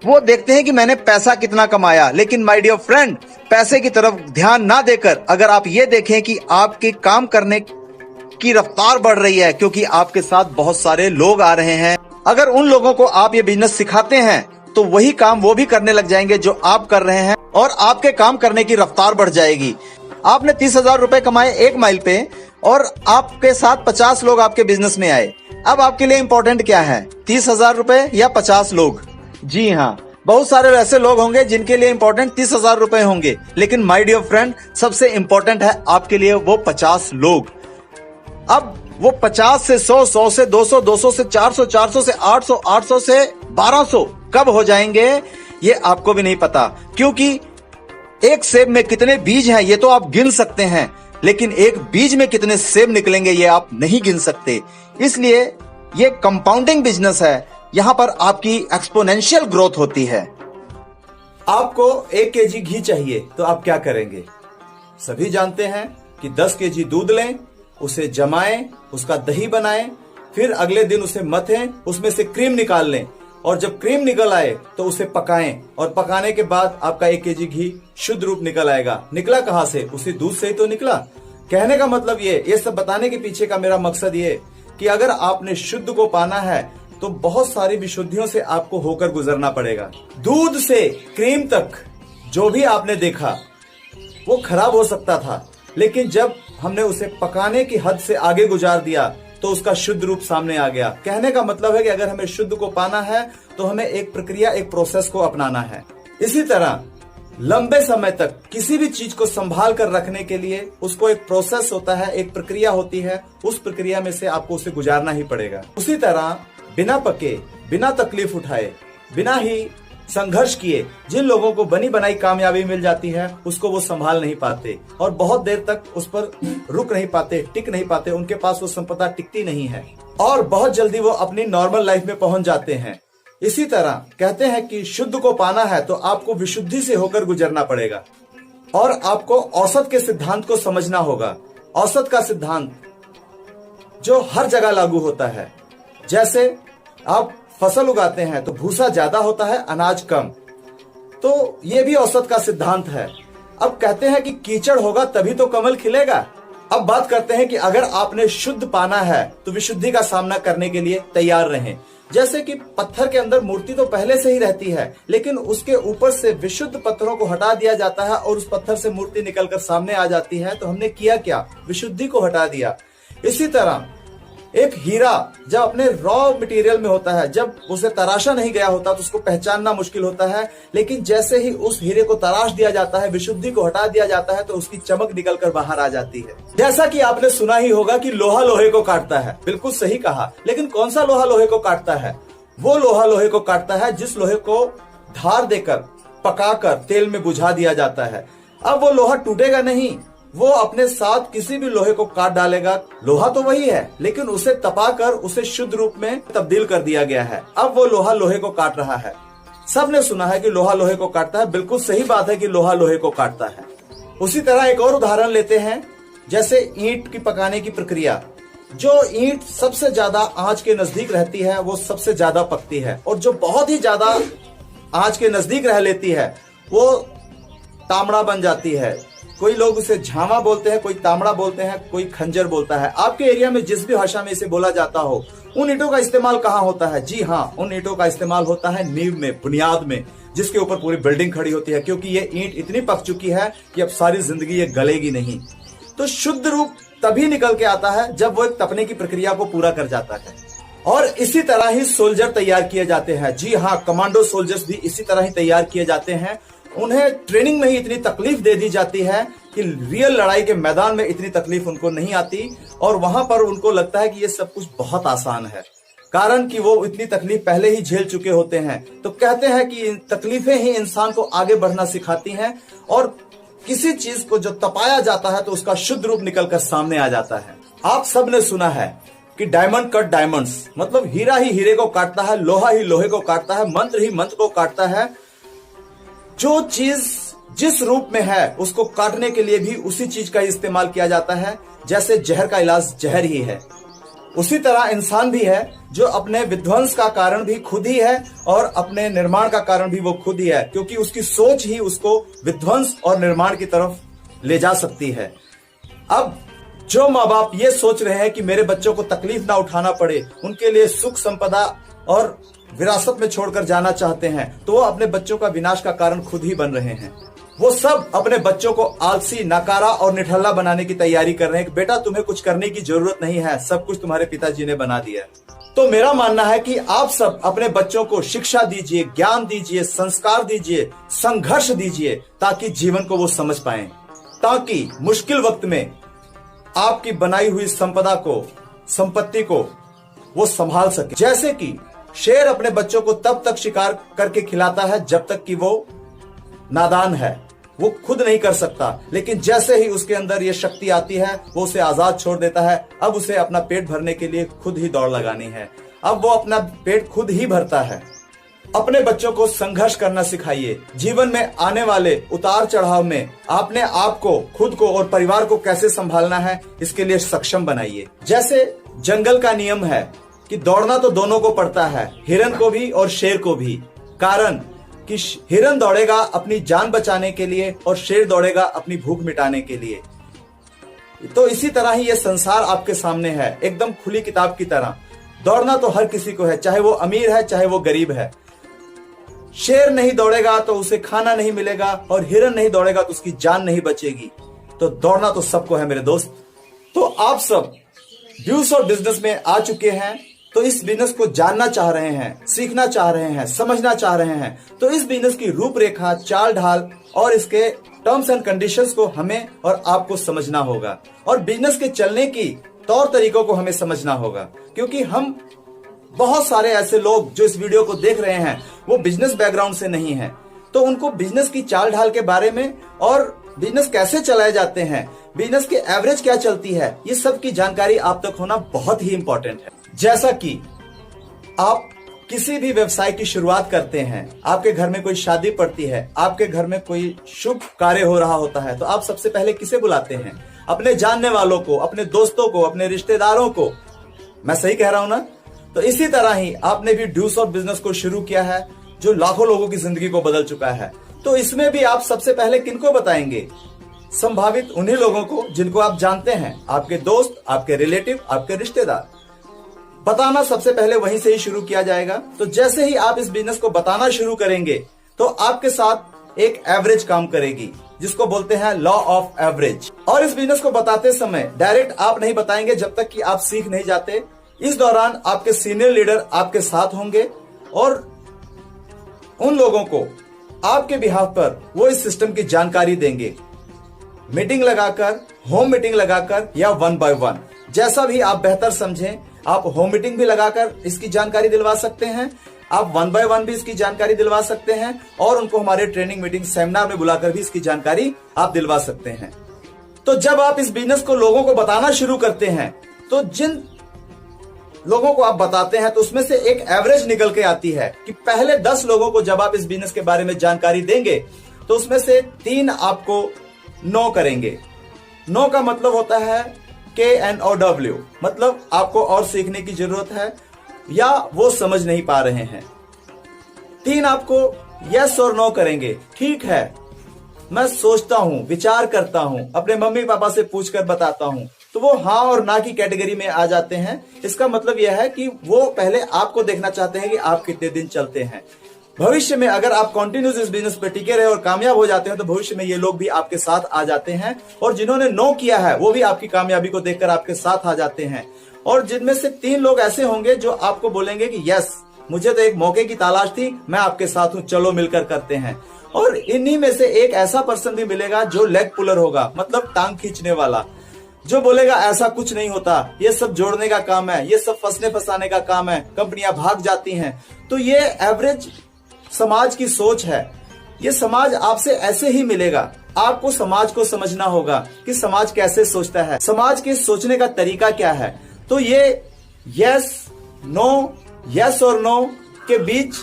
वो देखते हैं कि मैंने पैसा कितना कमाया, लेकिन माय डियर फ्रेंड, पैसे की तरफ ध्यान ना देकर अगर आप ये देखें कि आपके काम करने की रफ्तार बढ़ रही है, क्योंकि आपके साथ बहुत सारे लोग आ रहे हैं, अगर उन लोगों को आप ये बिजनेस सिखाते हैं तो वही काम वो भी करने लग जाएंगे जो आप कर रहे हैं, और आपके काम करने की रफ्तार बढ़ जाएगी। आपने 30,000 रुपए कमाए 1 माइल पे और आपके साथ 50 लोग आपके बिजनेस में आए। अब आपके लिए इंपॉर्टेंट क्या है, 30,000 रुपए या 50 लोग? जी हाँ, बहुत सारे ऐसे लोग होंगे जिनके लिए इंपॉर्टेंट 30,000 रुपए होंगे, लेकिन माय डियर फ्रेंड, सबसे इंपॉर्टेंट है आपके लिए वो 50 लोग। अब वो 50 से 100, 100 से 200, 200 से 400, 400 से 800, 800 से 1200 कब हो जाएंगे ये आपको भी नहीं पता, क्योंकि एक सेब में कितने बीज हैं ये तो आप गिन सकते हैं, लेकिन एक बीज में कितने सेब निकलेंगे ये आप नहीं गिन सकते। इसलिए ये कंपाउंडिंग बिजनेस है, यहां पर आपकी एक्सपोनेंशियल ग्रोथ होती है। आपको 1 केजी घी चाहिए तो आप क्या करेंगे? सभी जानते हैं कि 10 केजी दूध लें, उसे जमाएं, उसका दही बनाएं, फिर अगले दिन उसे मथें, उसमें से क्रीम निकाल लें, और जब क्रीम निकल आए तो उसे पकाएं, और पकाने के बाद आपका 1 केजी घी शुद्ध रूप निकल आएगा। निकला कहां से? उसी दूध से ही तो निकला। कहने का मतलब ये सब बताने के पीछे का मेरा मकसद ये कि अगर आपने शुद्ध को पाना है तो बहुत सारी विशुद्धियों से आपको होकर गुजरना पड़ेगा। दूध से क्रीम तक जो भी आपने देखा वो खराब हो सकता था, लेकिन जब हमने उसे पकाने की हद से आगे गुजार दिया तो उसका शुद्ध रूप सामने आ गया। कहने का मतलब है कि अगर हमें शुद्ध को पाना है तो हमें एक प्रक्रिया, एक प्रोसेस को अपनाना है। इसी तरह लंबे समय तक किसी भी चीज को संभाल कर रखने के लिए उसको एक प्रोसेस होता है, एक प्रक्रिया होती है, उस प्रक्रिया में से आपको उसे गुजारना ही पड़ेगा। उसी तरह बिना पके, बिना तकलीफ उठाए, बिना ही संघर्ष किए जिन लोगों को बनी बनाई कामयाबी मिल जाती है उसको वो संभाल नहीं पाते और बहुत देर तक उस पर रुक नहीं पाते, टिक नहीं पाते, उनके पास वो संपदा टिकती नहीं है और बहुत जल्दी वो अपनी नॉर्मल लाइफ में पहुंच जाते हैं। इसी तरह कहते हैं कि शुद्ध को पाना है तो आपको विशुद्धि से होकर गुजरना पड़ेगा और आपको औसत के सिद्धांत को समझना होगा। औसत का सिद्धांत जो हर जगह लागू होता है, जैसे आप फसल उगाते हैं तो भूसा ज्यादा होता है, अनाज कम, तो ये भी औसत का सिद्धांत है। अब कहते हैं कि कीचड़ होगा तभी तो कमल खिलेगा। अब बात करते हैं कि अगर आपने शुद्ध पाना है तो विशुद्धि का सामना करने के लिए तैयार रहें। जैसे कि पत्थर के अंदर मूर्ति तो पहले से ही रहती है, लेकिन उसके ऊपर से विशुद्ध पत्थरों को हटा दिया जाता है और उस पत्थर से मूर्ति निकलकर सामने आ जाती है। तो हमने किया क्या? विशुद्धि को हटा दिया। इसी तरह एक हीरा जब अपने रॉ मटेरियल में होता है, जब उसे तराशा नहीं गया होता तो उसको पहचानना मुश्किल होता है, लेकिन जैसे ही उस हीरे को तराश दिया जाता है, विशुद्धि को हटा दिया जाता है, तो उसकी चमक निकलकर बाहर आ जाती है। जैसा कि आपने सुना ही होगा कि लोहा लोहे को काटता है, बिल्कुल सही कहा, लेकिन कौन सा लोहा लोहे को काटता है? वो लोहा लोहे को काटता है जिस लोहे को धार देकर पकाकर तेल में बुझा दिया जाता है। अब वो लोहा टूटेगा नहीं, वो अपने साथ किसी भी लोहे को काट डालेगा। लोहा तो वही है, लेकिन उसे तपाकर उसे शुद्ध रूप में तब्दील कर दिया गया है। अब वो लोहा लोहे को काट रहा है। सबने सुना है कि लोहा लोहे को काटता है, बिल्कुल सही बात है कि लोहा लोहे को काटता है। उसी तरह एक और उदाहरण लेते हैं, जैसे ईंट की पकाने की प्रक्रिया। जो ईंट सबसे ज्यादा आंच के नजदीक रहती है वो सबसे ज्यादा पकती है, और जो बहुत ही ज्यादा आंच के नजदीक रह लेती है वो तामड़ा बन जाती है। कोई लोग उसे झामा बोलते हैं, कोई तामड़ा बोलते हैं, कोई खंजर बोलता है। आपके एरिया में जिस भी भाषा में इसे बोला जाता हो, उन ईंटों का इस्तेमाल कहाँ होता है? जी हाँ, उन ईंटों का इस्तेमाल होता है नींव में, बुनियाद में, जिसके ऊपर पूरी बिल्डिंग खड़ी होती है, क्योंकि ये ईंट इतनी पक चुकी है कि अब सारी जिंदगी ये गलेगी नहीं। तो शुद्ध रूप तभी निकल के आता है जब वो एक तपने की प्रक्रिया को पूरा कर जाता है। और इसी तरह ही सोल्जर तैयार किए जाते हैं। जी हाँ, कमांडो सोल्जर्स भी इसी तरह ही तैयार किए जाते हैं। उन्हें ट्रेनिंग में ही इतनी तकलीफ दे दी जाती है कि रियल लड़ाई के मैदान में इतनी तकलीफ उनको नहीं आती, और वहां पर उनको लगता है कि ये सब कुछ बहुत आसान है, कारण कि वो इतनी तकलीफ पहले ही झेल चुके होते हैं। तो कहते हैं कि तकलीफें ही इंसान को आगे बढ़ना सिखाती हैं, और किसी चीज को जो तपाया जाता है तो उसका शुद्ध रूप निकलकर सामने आ जाता है। आप सब ने सुना है कि डायमंड कट डायमंड्स, मतलब हीरा ही हीरे को काटता है, लोहा ही लोहे को काटता है, मंत्र ही मंत्र को काटता है। जो चीज जिस रूप में है उसको काटने के लिए भी उसी चीज का इस्तेमाल किया जाता है। जैसे जहर का इलाज जहर ही है, उसी तरह इंसान भी है, जो अपने विध्वंस का कारण भी खुद ही है और अपने निर्माण का कारण भी वो खुद ही है, क्योंकि उसकी सोच ही उसको विध्वंस और निर्माण की तरफ ले जा सकती है। अब जो माँ बाप ये सोच रहे हैं कि मेरे बच्चों को तकलीफ ना उठाना पड़े, उनके लिए सुख संपदा और विरासत में छोड़कर जाना चाहते हैं, तो वो अपने बच्चों का विनाश का कारण खुद ही बन रहे हैं। वो सब अपने बच्चों को आलसी, नकारा और निठल्ला बनाने की तैयारी कर रहे हैं कि बेटा तुम्हें कुछ करने की जरूरत नहीं है, सब कुछ तुम्हारे पिताजी ने बना दिया। तो मेरा मानना है कि आप सब अपने बच्चों को शिक्षा दीजिए, ज्ञान दीजिए, संस्कार दीजिए, संघर्ष दीजिए, ताकि जीवन को वो समझ पाए, ताकि मुश्किल वक्त में आपकी बनाई हुई संपदा को, संपत्ति को वो संभाल सके। जैसे कि शेर अपने बच्चों को तब तक शिकार करके खिलाता है जब तक कि वो नादान है, वो खुद नहीं कर सकता, लेकिन जैसे ही उसके अंदर ये शक्ति आती है वो उसे आजाद छोड़ देता है। अब उसे अपना पेट भरने के लिए खुद ही दौड़ लगानी है, अब वो अपना पेट खुद ही भरता है। अपने बच्चों को संघर्ष करना सिखाइए। जीवन में आने वाले उतार चढ़ाव में अपने आप को, खुद को और परिवार को कैसे संभालना है, इसके लिए सक्षम बनाइए। जैसे जंगल का नियम है कि दौड़ना तो दोनों को पड़ता है, हिरन को भी और शेर को भी, कारण कि हिरन दौड़ेगा अपनी जान बचाने के लिए और शेर दौड़ेगा अपनी भूख मिटाने के लिए। तो इसी तरह ही ये संसार आपके सामने है, एकदम खुली किताब की तरह। दौड़ना तो हर किसी को है, चाहे वो अमीर है चाहे वो गरीब है। शेर नहीं दौड़ेगा तो उसे खाना नहीं मिलेगा, और हिरन नहीं दौड़ेगा तो उसकी जान नहीं बचेगी। तो दौड़ना तो सबको है मेरे दोस्त। तो आप सब ड्यूस और बिजनेस में आ चुके हैं, तो इस बिजनेस को जानना चाह रहे हैं, सीखना चाह रहे हैं, समझना चाह रहे हैं, तो इस बिजनेस की रूपरेखा, चाल ढाल और इसके टर्म्स एंड कंडीशंस को हमें और आपको समझना होगा, और बिजनेस के चलने की तौर तरीकों को हमें समझना होगा। क्योंकि हम बहुत सारे ऐसे लोग जो इस वीडियो को देख रहे हैं वो बिजनेस बैकग्राउंड से नहीं है, तो उनको बिजनेस की चाल ढाल के बारे में और बिजनेस कैसे चलाए जाते हैं, बिजनेस की एवरेज क्या चलती है, ये सब की जानकारी आप तक होना बहुत ही इंपॉर्टेंट है। जैसा कि आप किसी भी व्यवसाय की शुरुआत करते हैं, आपके घर में कोई शादी पड़ती है, आपके घर में कोई शुभ कार्य हो रहा होता है, तो आप सबसे पहले किसे बुलाते हैं? अपने जानने वालों को, अपने दोस्तों को, अपने रिश्तेदारों को। मैं सही कह रहा हूं ना? तो इसी तरह ही आपने भी ड्यूस और बिजनेस को शुरू किया है, जो लाखों लोगों की जिंदगी को बदल चुका है। तो इसमें भी आप सबसे पहले किनको बताएंगे? संभावित उन्हीं लोगों को जिनको आप जानते हैं, आपके दोस्त, आपके रिलेटिव, आपके रिश्तेदार। बताना सबसे पहले वहीं से ही शुरू किया जाएगा। तो जैसे ही आप इस बिजनेस को बताना शुरू करेंगे तो आपके साथ एक एवरेज काम करेगी, जिसको बोलते हैं लॉ ऑफ एवरेज। और इस बिजनेस को बताते समय डायरेक्ट आप नहीं बताएंगे जब तक कि आप सीख नहीं जाते। इस दौरान आपके सीनियर लीडर आपके साथ होंगे और उन लोगों को आपके बिहाफ पर वो इस सिस्टम की जानकारी देंगे, मीटिंग लगाकर, होम मीटिंग लगाकर या 1 by 1, जैसा भी आप बेहतर समझें। आप होम मीटिंग भी लगाकर इसकी जानकारी दिलवा सकते हैं, आप 1 by 1 भी इसकी जानकारी दिलवा सकते हैं, और उनको हमारे ट्रेनिंग मीटिंग सेमिनार में बुलाकर भी इसकी जानकारी आप दिलवा सकते हैं। तो जब आप इस बिजनेस को लोगों को बताना शुरू करते हैं, तो जिन लोगों को आप बताते हैं तो उसमें से एक एवरेज निकल के आती है कि पहले 10 लोगों को जब आप इस बिजनेस के बारे में जानकारी देंगे तो उसमें से 3 आपको नो करेंगे। नो का मतलब होता है KNOW, मतलब आपको और सीखने की जरूरत है या वो समझ नहीं पा रहे हैं। 3 आपको यस और नो करेंगे, ठीक है, मैं सोचता हूं, विचार करता हूं, अपने मम्मी पापा से पूछकर बताता हूं, तो वो हाँ और ना की कैटेगरी में आ जाते हैं। इसका मतलब यह है कि वो पहले आपको देखना चाहते हैं कि आप कितने दिन चलते हैं। भविष्य में अगर आप कंटिन्यूस इस बिजनेस पे टिके रहे और कामयाब हो जाते हैं तो भविष्य में ये लोग भी आपके साथ आ जाते हैं, और जिन्होंने नो किया है वो भी आपकी कामयाबी को देखकर आपके साथ आ जाते हैं। और जिनमें से 3 लोग ऐसे होंगे जो आपको बोलेंगे कि यस, मुझे तो एक मौके की तलाश थी, मैं आपके साथ हूं, चलो मिलकर करते हैं। और इन्हीं में से एक ऐसा पर्सन भी मिलेगा जो लेग पुलर होगा, मतलब टांग खींचने वाला, जो बोलेगा ऐसा कुछ नहीं होता, ये सब जोड़ने का काम है, ये सब फंसने फंसाने का काम है, कंपनियां भाग जाती हैं। तो ये एवरेज समाज की सोच है। ये समाज आपसे ऐसे ही मिलेगा। आपको समाज को समझना होगा कि समाज कैसे सोचता है, समाज के सोचने का तरीका क्या है। तो ये यस नो, यस और नो के बीच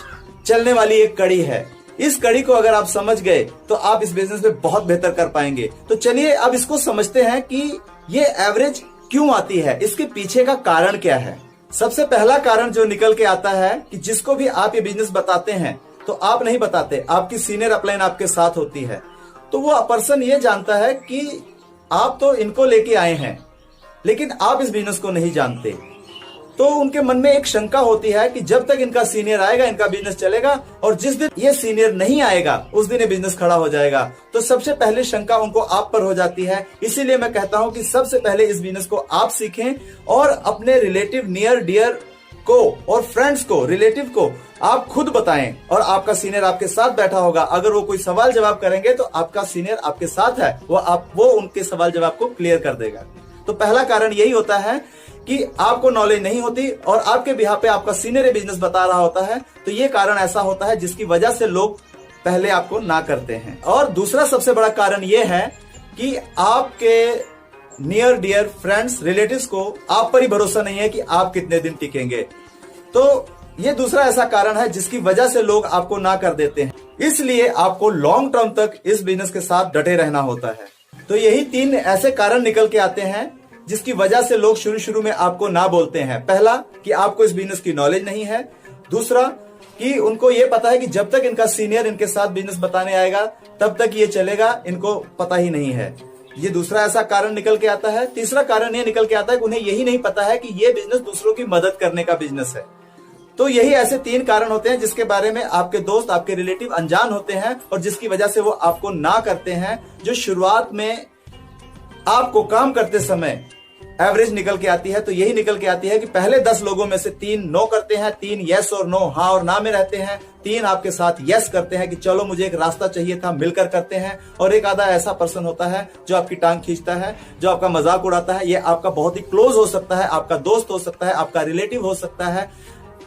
चलने वाली एक कड़ी है। इस कड़ी को अगर आप समझ गए तो आप इस बिजनेस में बहुत बेहतर कर पाएंगे। तो चलिए अब इसको समझते हैं कि ये एवरेज क्यों आती है, इसके पीछे का कारण क्या है। सबसे पहला कारण जो निकल के आता है कि जिसको भी आप ये बिजनेस बताते हैं तो आप नहीं बताते, आपकी सीनियर अपलाइन आपके साथ होती है। तो वो पर्सन ये जानता है कि आप तो इनको लेके आए हैं लेकिन आप इस बिजनेस को नहीं जानते। तो उनके मन में एक शंका होती है कि जब तक इनका सीनियर आएगा इनका बिजनेस चलेगा, और जिस दिन ये सीनियर नहीं आएगा उस दिन ये बिजनेस खड़ा हो जाएगा। तो सबसे पहले शंका उनको आप पर हो जाती है। इसीलिए मैं कहता हूं कि सबसे पहले इस बिजनेस को आप सीखें और अपने रिलेटिव, नियर डियर को और फ्रेंड्स को, रिलेटिव को आप खुद बताएं, और आपका सीनियर आपके साथ बैठा होगा। अगर वो कोई सवाल जवाब करेंगे तो आपका सीनियर आपके साथ है, वो उनके सवाल जवाब को क्लियर कर देगा। तो पहला कारण यही होता है कि आपको नॉलेज नहीं होती और आपके बिहाफ पे आपका सीनियर बिजनेस बता रहा होता है। तो ये कारण ऐसा होता है जिसकी वजह से लोग पहले आपको ना करते हैं। और दूसरा सबसे बड़ा कारण ये है कि आपके नियर डियर फ्रेंड्स, रिलेटिव्स को आप पर ही भरोसा नहीं है कि आप कितने दिन टिकेंगे। तो ये दूसरा ऐसा कारण है जिसकी वजह से लोग आपको ना कर देते हैं। इसलिए आपको लॉन्ग टर्म तक इस बिजनेस के साथ डटे रहना होता है। तो यही 3 ऐसे कारण निकल के आते हैं जिसकी वजह से लोग शुरू में आपको ना बोलते हैं। पहला कि आपको इस बिजनेस की नॉलेज नहीं है। दूसरा कि उनको ये पता है कि जब तक इनका सीनियर इनके साथ बिजनेस बताने आएगा तब तक ये चलेगा, इनको पता ही नहीं है। ये दूसरा ऐसा कारण निकल के आता है। तीसरा कारण ये निकल के आता है कि उन्हें यही नहीं पता है कि ये बिजनेस दूसरों की मदद करने का बिजनेस है। तो यही ऐसे 3 कारण होते हैं जिसके बारे में आपके दोस्त, आपके रिलेटिव अनजान होते हैं और जिसकी वजह से वो आपको ना करते हैं। जो शुरुआत में आपको काम करते समय एवरेज निकल के आती है, तो यही निकल के आती है कि पहले 10 लोगों में से 3 नो करते हैं, 3 यस और नो, हाँ और ना में रहते हैं, 3 आपके साथ यस करते हैं कि चलो मुझे एक रास्ता चाहिए था, मिलकर करते हैं। और एक आधा ऐसा पर्सन होता है जो आपकी टांग खींचता है, जो आपका मजाक उड़ाता है। ये आपका बहुत ही क्लोज हो सकता है, आपका दोस्त हो सकता है, आपका रिलेटिव हो सकता है,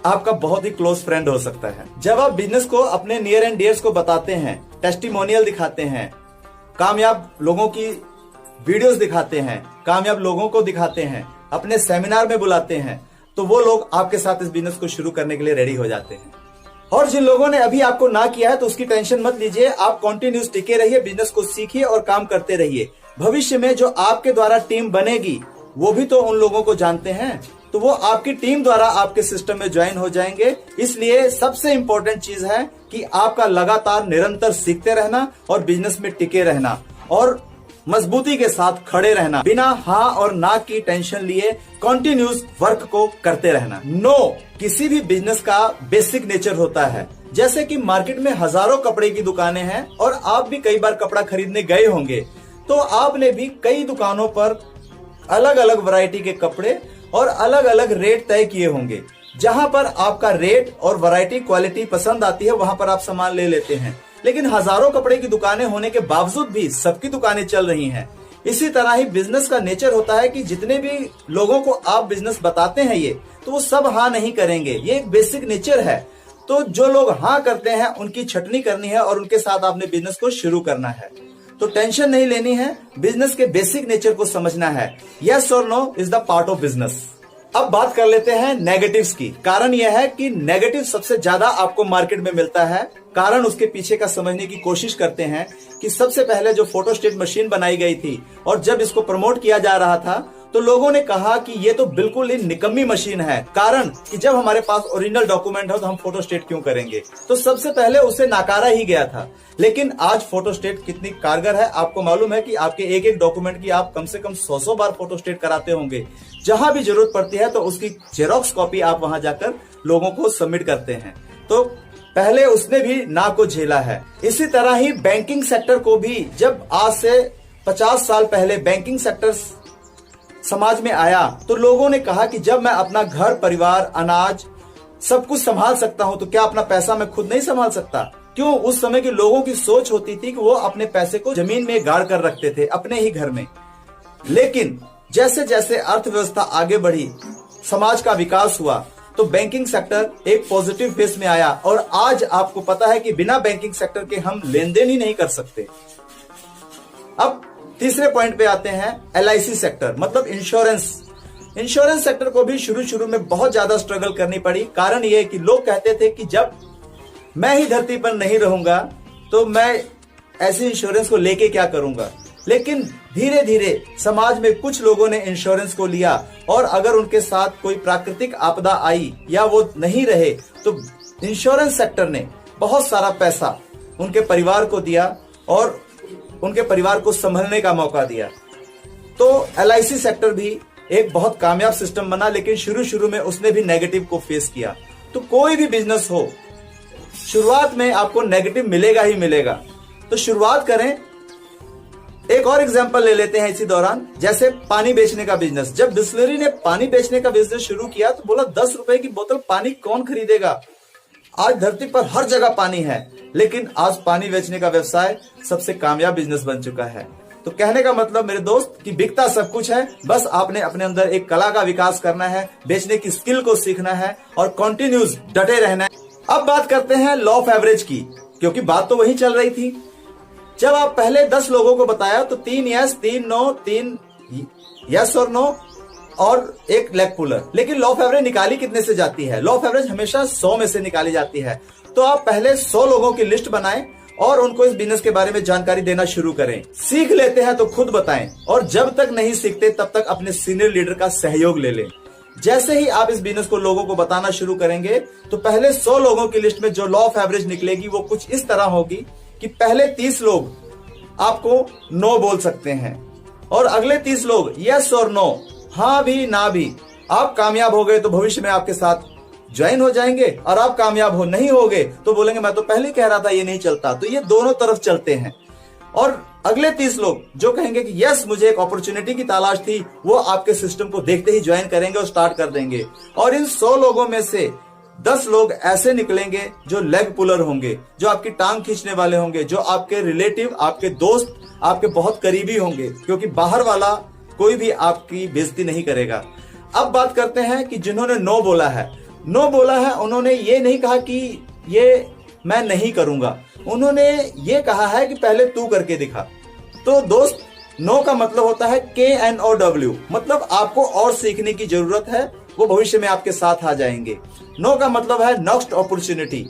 आपका बहुत ही क्लोज फ्रेंड हो सकता है। जब आप बिजनेस को अपने नियर एंड डियर्स को बताते हैं, टेस्टिमोनियल दिखाते हैं, कामयाब लोगों की वीडियोस दिखाते हैं, कामयाब लोगों को दिखाते हैं, अपने सेमिनार में बुलाते हैं, तो वो लोग आपके साथ इस बिजनेस को शुरू करने के लिए रेडी हो जाते हैं। और जिन लोगों ने अभी आपको ना किया है तो उसकी टेंशन मत लीजिए, आप कंटिन्यूस टिके रहिए, बिजनेस को सीखिए और काम करते रहिए। भविष्य में जो आपके द्वारा टीम बनेगी वो भी तो उन लोगों को जानते हैं, तो वो आपकी टीम द्वारा आपके सिस्टम में ज्वाइन हो जाएंगे। इसलिए सबसे इंपॉर्टेंट चीज है कि आपका लगातार निरंतर सीखते रहना और बिजनेस में टिके रहना और मजबूती के साथ खड़े रहना, बिना हाँ और ना की टेंशन लिए कंटिन्यूस वर्क को करते रहना। नो किसी भी बिजनेस का बेसिक नेचर होता है। जैसे कि मार्केट में हजारों कपड़े की दुकानें हैं और आप भी कई बार कपड़ा खरीदने गए होंगे, तो आपने भी कई दुकानों पर अलग अलग वैरायटी के कपड़े और अलग अलग रेट तय किए होंगे। जहां पर आपका रेट और वैरायटी, क्वालिटी पसंद आती है वहां पर आप सामान ले लेते हैं। लेकिन हजारों कपड़े की दुकानें होने के बावजूद भी सबकी दुकानें चल रही हैं। इसी तरह ही बिजनेस का नेचर होता है कि जितने भी लोगों को आप बिजनेस बताते हैं ये, तो वो सब हाँ नहीं करेंगे। ये एक बेसिक नेचर है। तो जो लोग हाँ करते हैं उनकी छटनी करनी है और उनके साथ आपने बिजनेस को शुरू करना है। तो टेंशन नहीं लेनी है, बिजनेस के बेसिक नेचर को समझना है। यस और no is the part of business. अब बात कर लेते हैं नेगेटिव्स की। कारण यह है कि नेगेटिव सबसे ज्यादा आपको मार्केट में मिलता है। कारण उसके पीछे का समझने की कोशिश करते हैं कि सबसे पहले जो फोटोस्टेट मशीन बनाई गई थी और जब इसको प्रमोट किया जा रहा था तो लोगों ने कहा कि ये तो बिल्कुल ही निकम्मी मशीन है। कारण कि जब हमारे पास ओरिजिनल डॉक्यूमेंट हो तो हम फोटोस्टेट क्यों करेंगे, तो सबसे पहले उसे नकारा ही गया था। लेकिन आज फोटोस्टेट कितनी कारगर है आपको मालूम है कि आपके एक एक डॉक्यूमेंट की आप कम से कम 100 बार फोटोस्टेट कराते होंगे। जहां भी जरूरत पड़ती है तो उसकी जेरोक्स कॉपी आप वहां जाकर लोगों को सबमिट करते हैं। तो पहले उसने भी ना को झेला है। इसी तरह ही बैंकिंग सेक्टर को भी, जब आज से 50 साल पहले बैंकिंग सेक्टर समाज में आया तो लोगों ने कहा कि जब मैं अपना घर परिवार अनाज सब कुछ संभाल सकता हूं तो क्या अपना पैसा मैं खुद नहीं संभाल सकता। क्यों? उस समय के लोगों की सोच होती थी कि वो अपने पैसे को जमीन में गाड़ कर रखते थे अपने ही घर में। लेकिन जैसे जैसे अर्थव्यवस्था आगे बढ़ी, समाज का विकास हुआ, तो बैंकिंग सेक्टर एक पॉजिटिव फेस में आया और आज आपको पता है कि बिना बैंकिंग सेक्टर के हम लेन देन ही नहीं कर सकते। अब तीसरे पॉइंट पे आते हैं, LIC सेक्टर मतलब इंश्योरेंस। इंश्योरेंस सेक्टर को भी शुरू में बहुत ज्यादा स्ट्रगल करनी पड़ी। कारण यह कि लोग कहते थे कि जब मैं ही धरती पर नहीं रहूंगा तो मैं ऐसे इंश्योरेंस को लेके क्या करूंगा। लेकिन धीरे धीरे समाज में कुछ लोगों ने इंश्योरेंस को लिया और अगर उनके साथ कोई प्राकृतिक आपदा आई या वो नहीं रहे तो इंश्योरेंस सेक्टर ने बहुत सारा पैसा उनके परिवार को दिया और उनके परिवार को संभलने का मौका दिया। तो LIC सेक्टर भी एक बहुत कामयाब सिस्टम बना, लेकिन शुरू में उसने भी नेगेटिव को फेस किया। तो कोई भी बिजनेस हो, शुरुआत में आपको नेगेटिव मिलेगा ही मिलेगा। तो शुरुआत करें। एक और एग्जांपल ले लेते हैं इसी दौरान, जैसे पानी बेचने का बिजनेस। जब बिस्लरी ने पानी बेचने का बिजनेस शुरू किया तो बोला 10 रुपए की बोतल पानी कौन खरीदेगा। आज धरती पर हर जगह पानी है, लेकिन आज पानी बेचने का व्यवसाय सबसे कामयाब बिजनेस बन चुका है। तो कहने का मतलब मेरे दोस्त कि बिकता सब कुछ है, बस आपने अपने अंदर एक कला का विकास करना है, बेचने की स्किल को सीखना है और कंटिन्यूस डटे रहना है। अब बात करते हैं लॉ ऑफ एवरेज की, क्योंकि बात तो वही चल रही थी। जब आप पहले 10 लोगों को बताया तो 3 यस 3 नो, 3 यस और नो और एक लेग पुलर। लेकिन लॉ ऑफ एवरेज निकाली कितने से जाती है? लॉ ऑफ एवरेज हमेशा 100 में से निकाली जाती है। तो आप पहले 100 लोगों की लिस्ट बनाएं और उनको इस बिजनेस के बारे में जानकारी देना शुरू करें। सीख लेते हैं तो खुद बताएं और जब तक नहीं सीखते तब तक अपने सीनियर लीडर का सहयोग ले लें। जैसे ही आप इस बिजनेस को लोगों को बताना शुरू करेंगे तो पहले 100 लोगों की लिस्ट में जो लॉ ऑफ एवरेज निकलेगी वो कुछ इस तरह होगी कि पहले 30 लोग आपको नो बोल सकते हैं और अगले 30 लोग यस और नो, हाँ भी ना भी। आप कामयाब हो गए तो भविष्य में आपके साथ ज्वाइन हो जाएंगे और आप कामयाब हो नहीं होगे तो बोलेंगे मैं तो पहले ही कह रहा था ये नहीं चलता। तो ये दोनों तरफ चलते हैं। और अगले 30 लोग जो कहेंगे कि यस मुझे एक अपॉर्चुनिटी की तलाश थी, वो आपके सिस्टम को देखते ही ज्वाइन करेंगे और स्टार्ट कर देंगे। और इन 100 लोगों में से 10 लोग ऐसे निकलेंगे जो लेग पुलर होंगे, जो आपकी टांग खींचने वाले होंगे, जो आपके रिलेटिव, आपके दोस्त, आपके बहुत करीबी होंगे, क्योंकि बाहर वाला कोई भी आपकी बेइज्जती नहीं करेगा। अब बात करते हैं कि जिन्होंने नो बोला है। नो बोला है उन्होंने ये नहीं कहा कि ये मैं नहीं करूंगा, उन्होंने ये कहा है कि पहले तू करके दिखा। तो दोस्त, नो का मतलब होता है KNOW, मतलब आपको और सीखने की जरूरत है, वो भविष्य में आपके साथ आ जाएंगे। नो का मतलब है नेक्स्ट अपॉर्चुनिटी,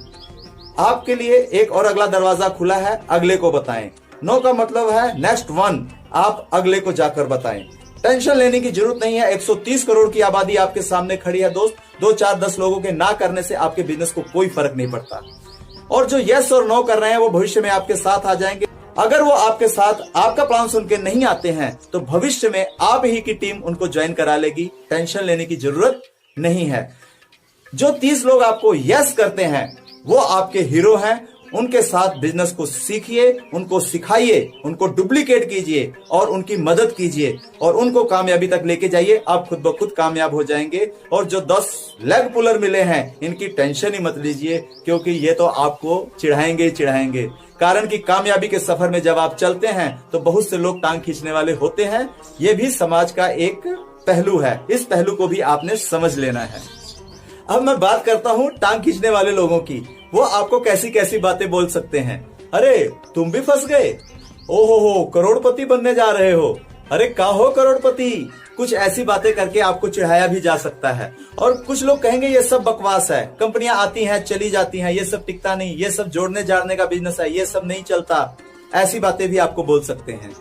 आपके लिए एक और अगला दरवाजा खुला है, अगले को बताएं। नो का मतलब है नेक्स्ट वन, आप अगले को जाकर बताएं। टेंशन लेने की जरूरत नहीं है। 130 करोड़ की आबादी आपके सामने खड़ी है दोस्त। 2 4 10 लोगों के ना करने से आपके बिजनेस को कोई फर्क नहीं पड़ता। और जो यस और नो कर रहे हैं वो भविष्य में आपके साथ आ जाएंगे। अगर वो आपके साथ आपका प्लान सुन के नहीं आते हैं तो भविष्य में आप ही की टीम उनको ज्वाइन करा लेगी। टेंशन लेने की जरूरत नहीं है। जो 30 लोग आपको यस करते हैं वो आपके हीरो हैं। उनके साथ बिजनेस को सीखिए, उनको सिखाइए, उनको डुप्लीकेट कीजिए और उनकी मदद कीजिए और उनको कामयाबी तक लेके जाइए। आप खुद ब खुद कामयाब हो जाएंगे। और जो 10 लेग पुलर मिले हैं इनकी टेंशन ही मत लीजिए, क्योंकि ये तो आपको चिढ़ाएंगे ही चिढ़ाएंगे। कारण कि कामयाबी के सफर में जब आप चलते हैं तो बहुत से लोग टांग खींचने वाले होते हैं। ये भी समाज का एक पहलू है, इस पहलू को भी आपने समझ लेना है। अब मैं बात करता हूँ टांग खींचने वाले लोगों की। वो आपको कैसी कैसी बातें बोल सकते हैं। अरे तुम भी फंस गए, ओहो हो करोड़पति बनने जा रहे हो, अरे का हो करोड़पति, कुछ ऐसी बातें करके आपको चिढ़ाया भी जा सकता है। और कुछ लोग कहेंगे ये सब बकवास है, कंपनियां आती हैं चली जाती हैं, ये सब टिकता नहीं, ये सब जोड़ने जाड़ने का बिजनेस है, ये सब नहीं चलता, ऐसी बातें भी आपको बोल सकते हैं।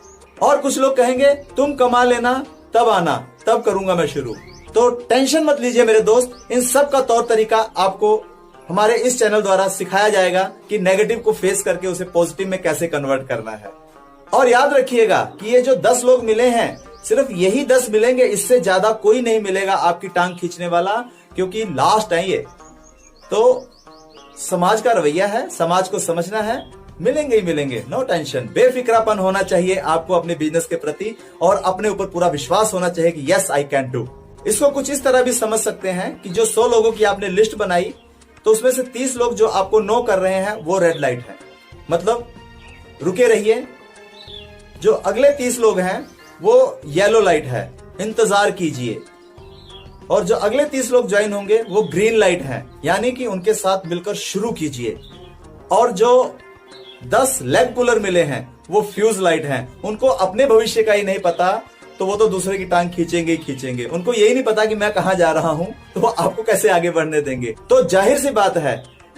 और कुछ लोग कहेंगे तुम कमा लेना तब आना, तब करूंगा मैं शुरू। तो टेंशन मत लीजिए मेरे दोस्त, इन सब का तौर तरीका आपको हमारे इस चैनल द्वारा सिखाया जाएगा कि नेगेटिव को फेस करके उसे पॉजिटिव में कैसे कन्वर्ट करना है। और याद रखिएगा कि ये जो 10 लोग मिले हैं, सिर्फ यही 10 मिलेंगे, इससे ज्यादा कोई नहीं मिलेगा आपकी टांग खींचने वाला, क्योंकि लास्ट है ये। तो समाज का रवैया है, समाज को समझना है, मिलेंगे ही मिलेंगे, नो टेंशन। बेफिक्रापन होना चाहिए आपको अपने बिजनेस के प्रति और अपने ऊपर पूरा विश्वास होना चाहिए कि यस आई कैन डू। इसको कुछ इस तरह भी समझ सकते हैं कि जो 100 लोगों की आपने लिस्ट बनाई, तो उसमें से 30 लोग जो आपको नो कर रहे हैं वो रेड लाइट है, मतलब रुके रहिए। जो अगले 30 लोग हैं वो येलो लाइट है, इंतजार कीजिए। और जो अगले 30 लोग ज्वाइन होंगे वो ग्रीन लाइट है, यानी कि उनके साथ मिलकर शुरू कीजिए। और जो 10 लेग पुलर मिले हैं वो फ्यूज लाइट हैं, उनको अपने भविष्य का ही नहीं पता, तो वो तो दूसरे की टांग खींचेंगे ही खींचेंगे। उनको यही नहीं पता कि मैं कहां जा रहा हूं, तो वो आपको कैसे आगे बढ़ने देंगे। तो जाहिर सी बात है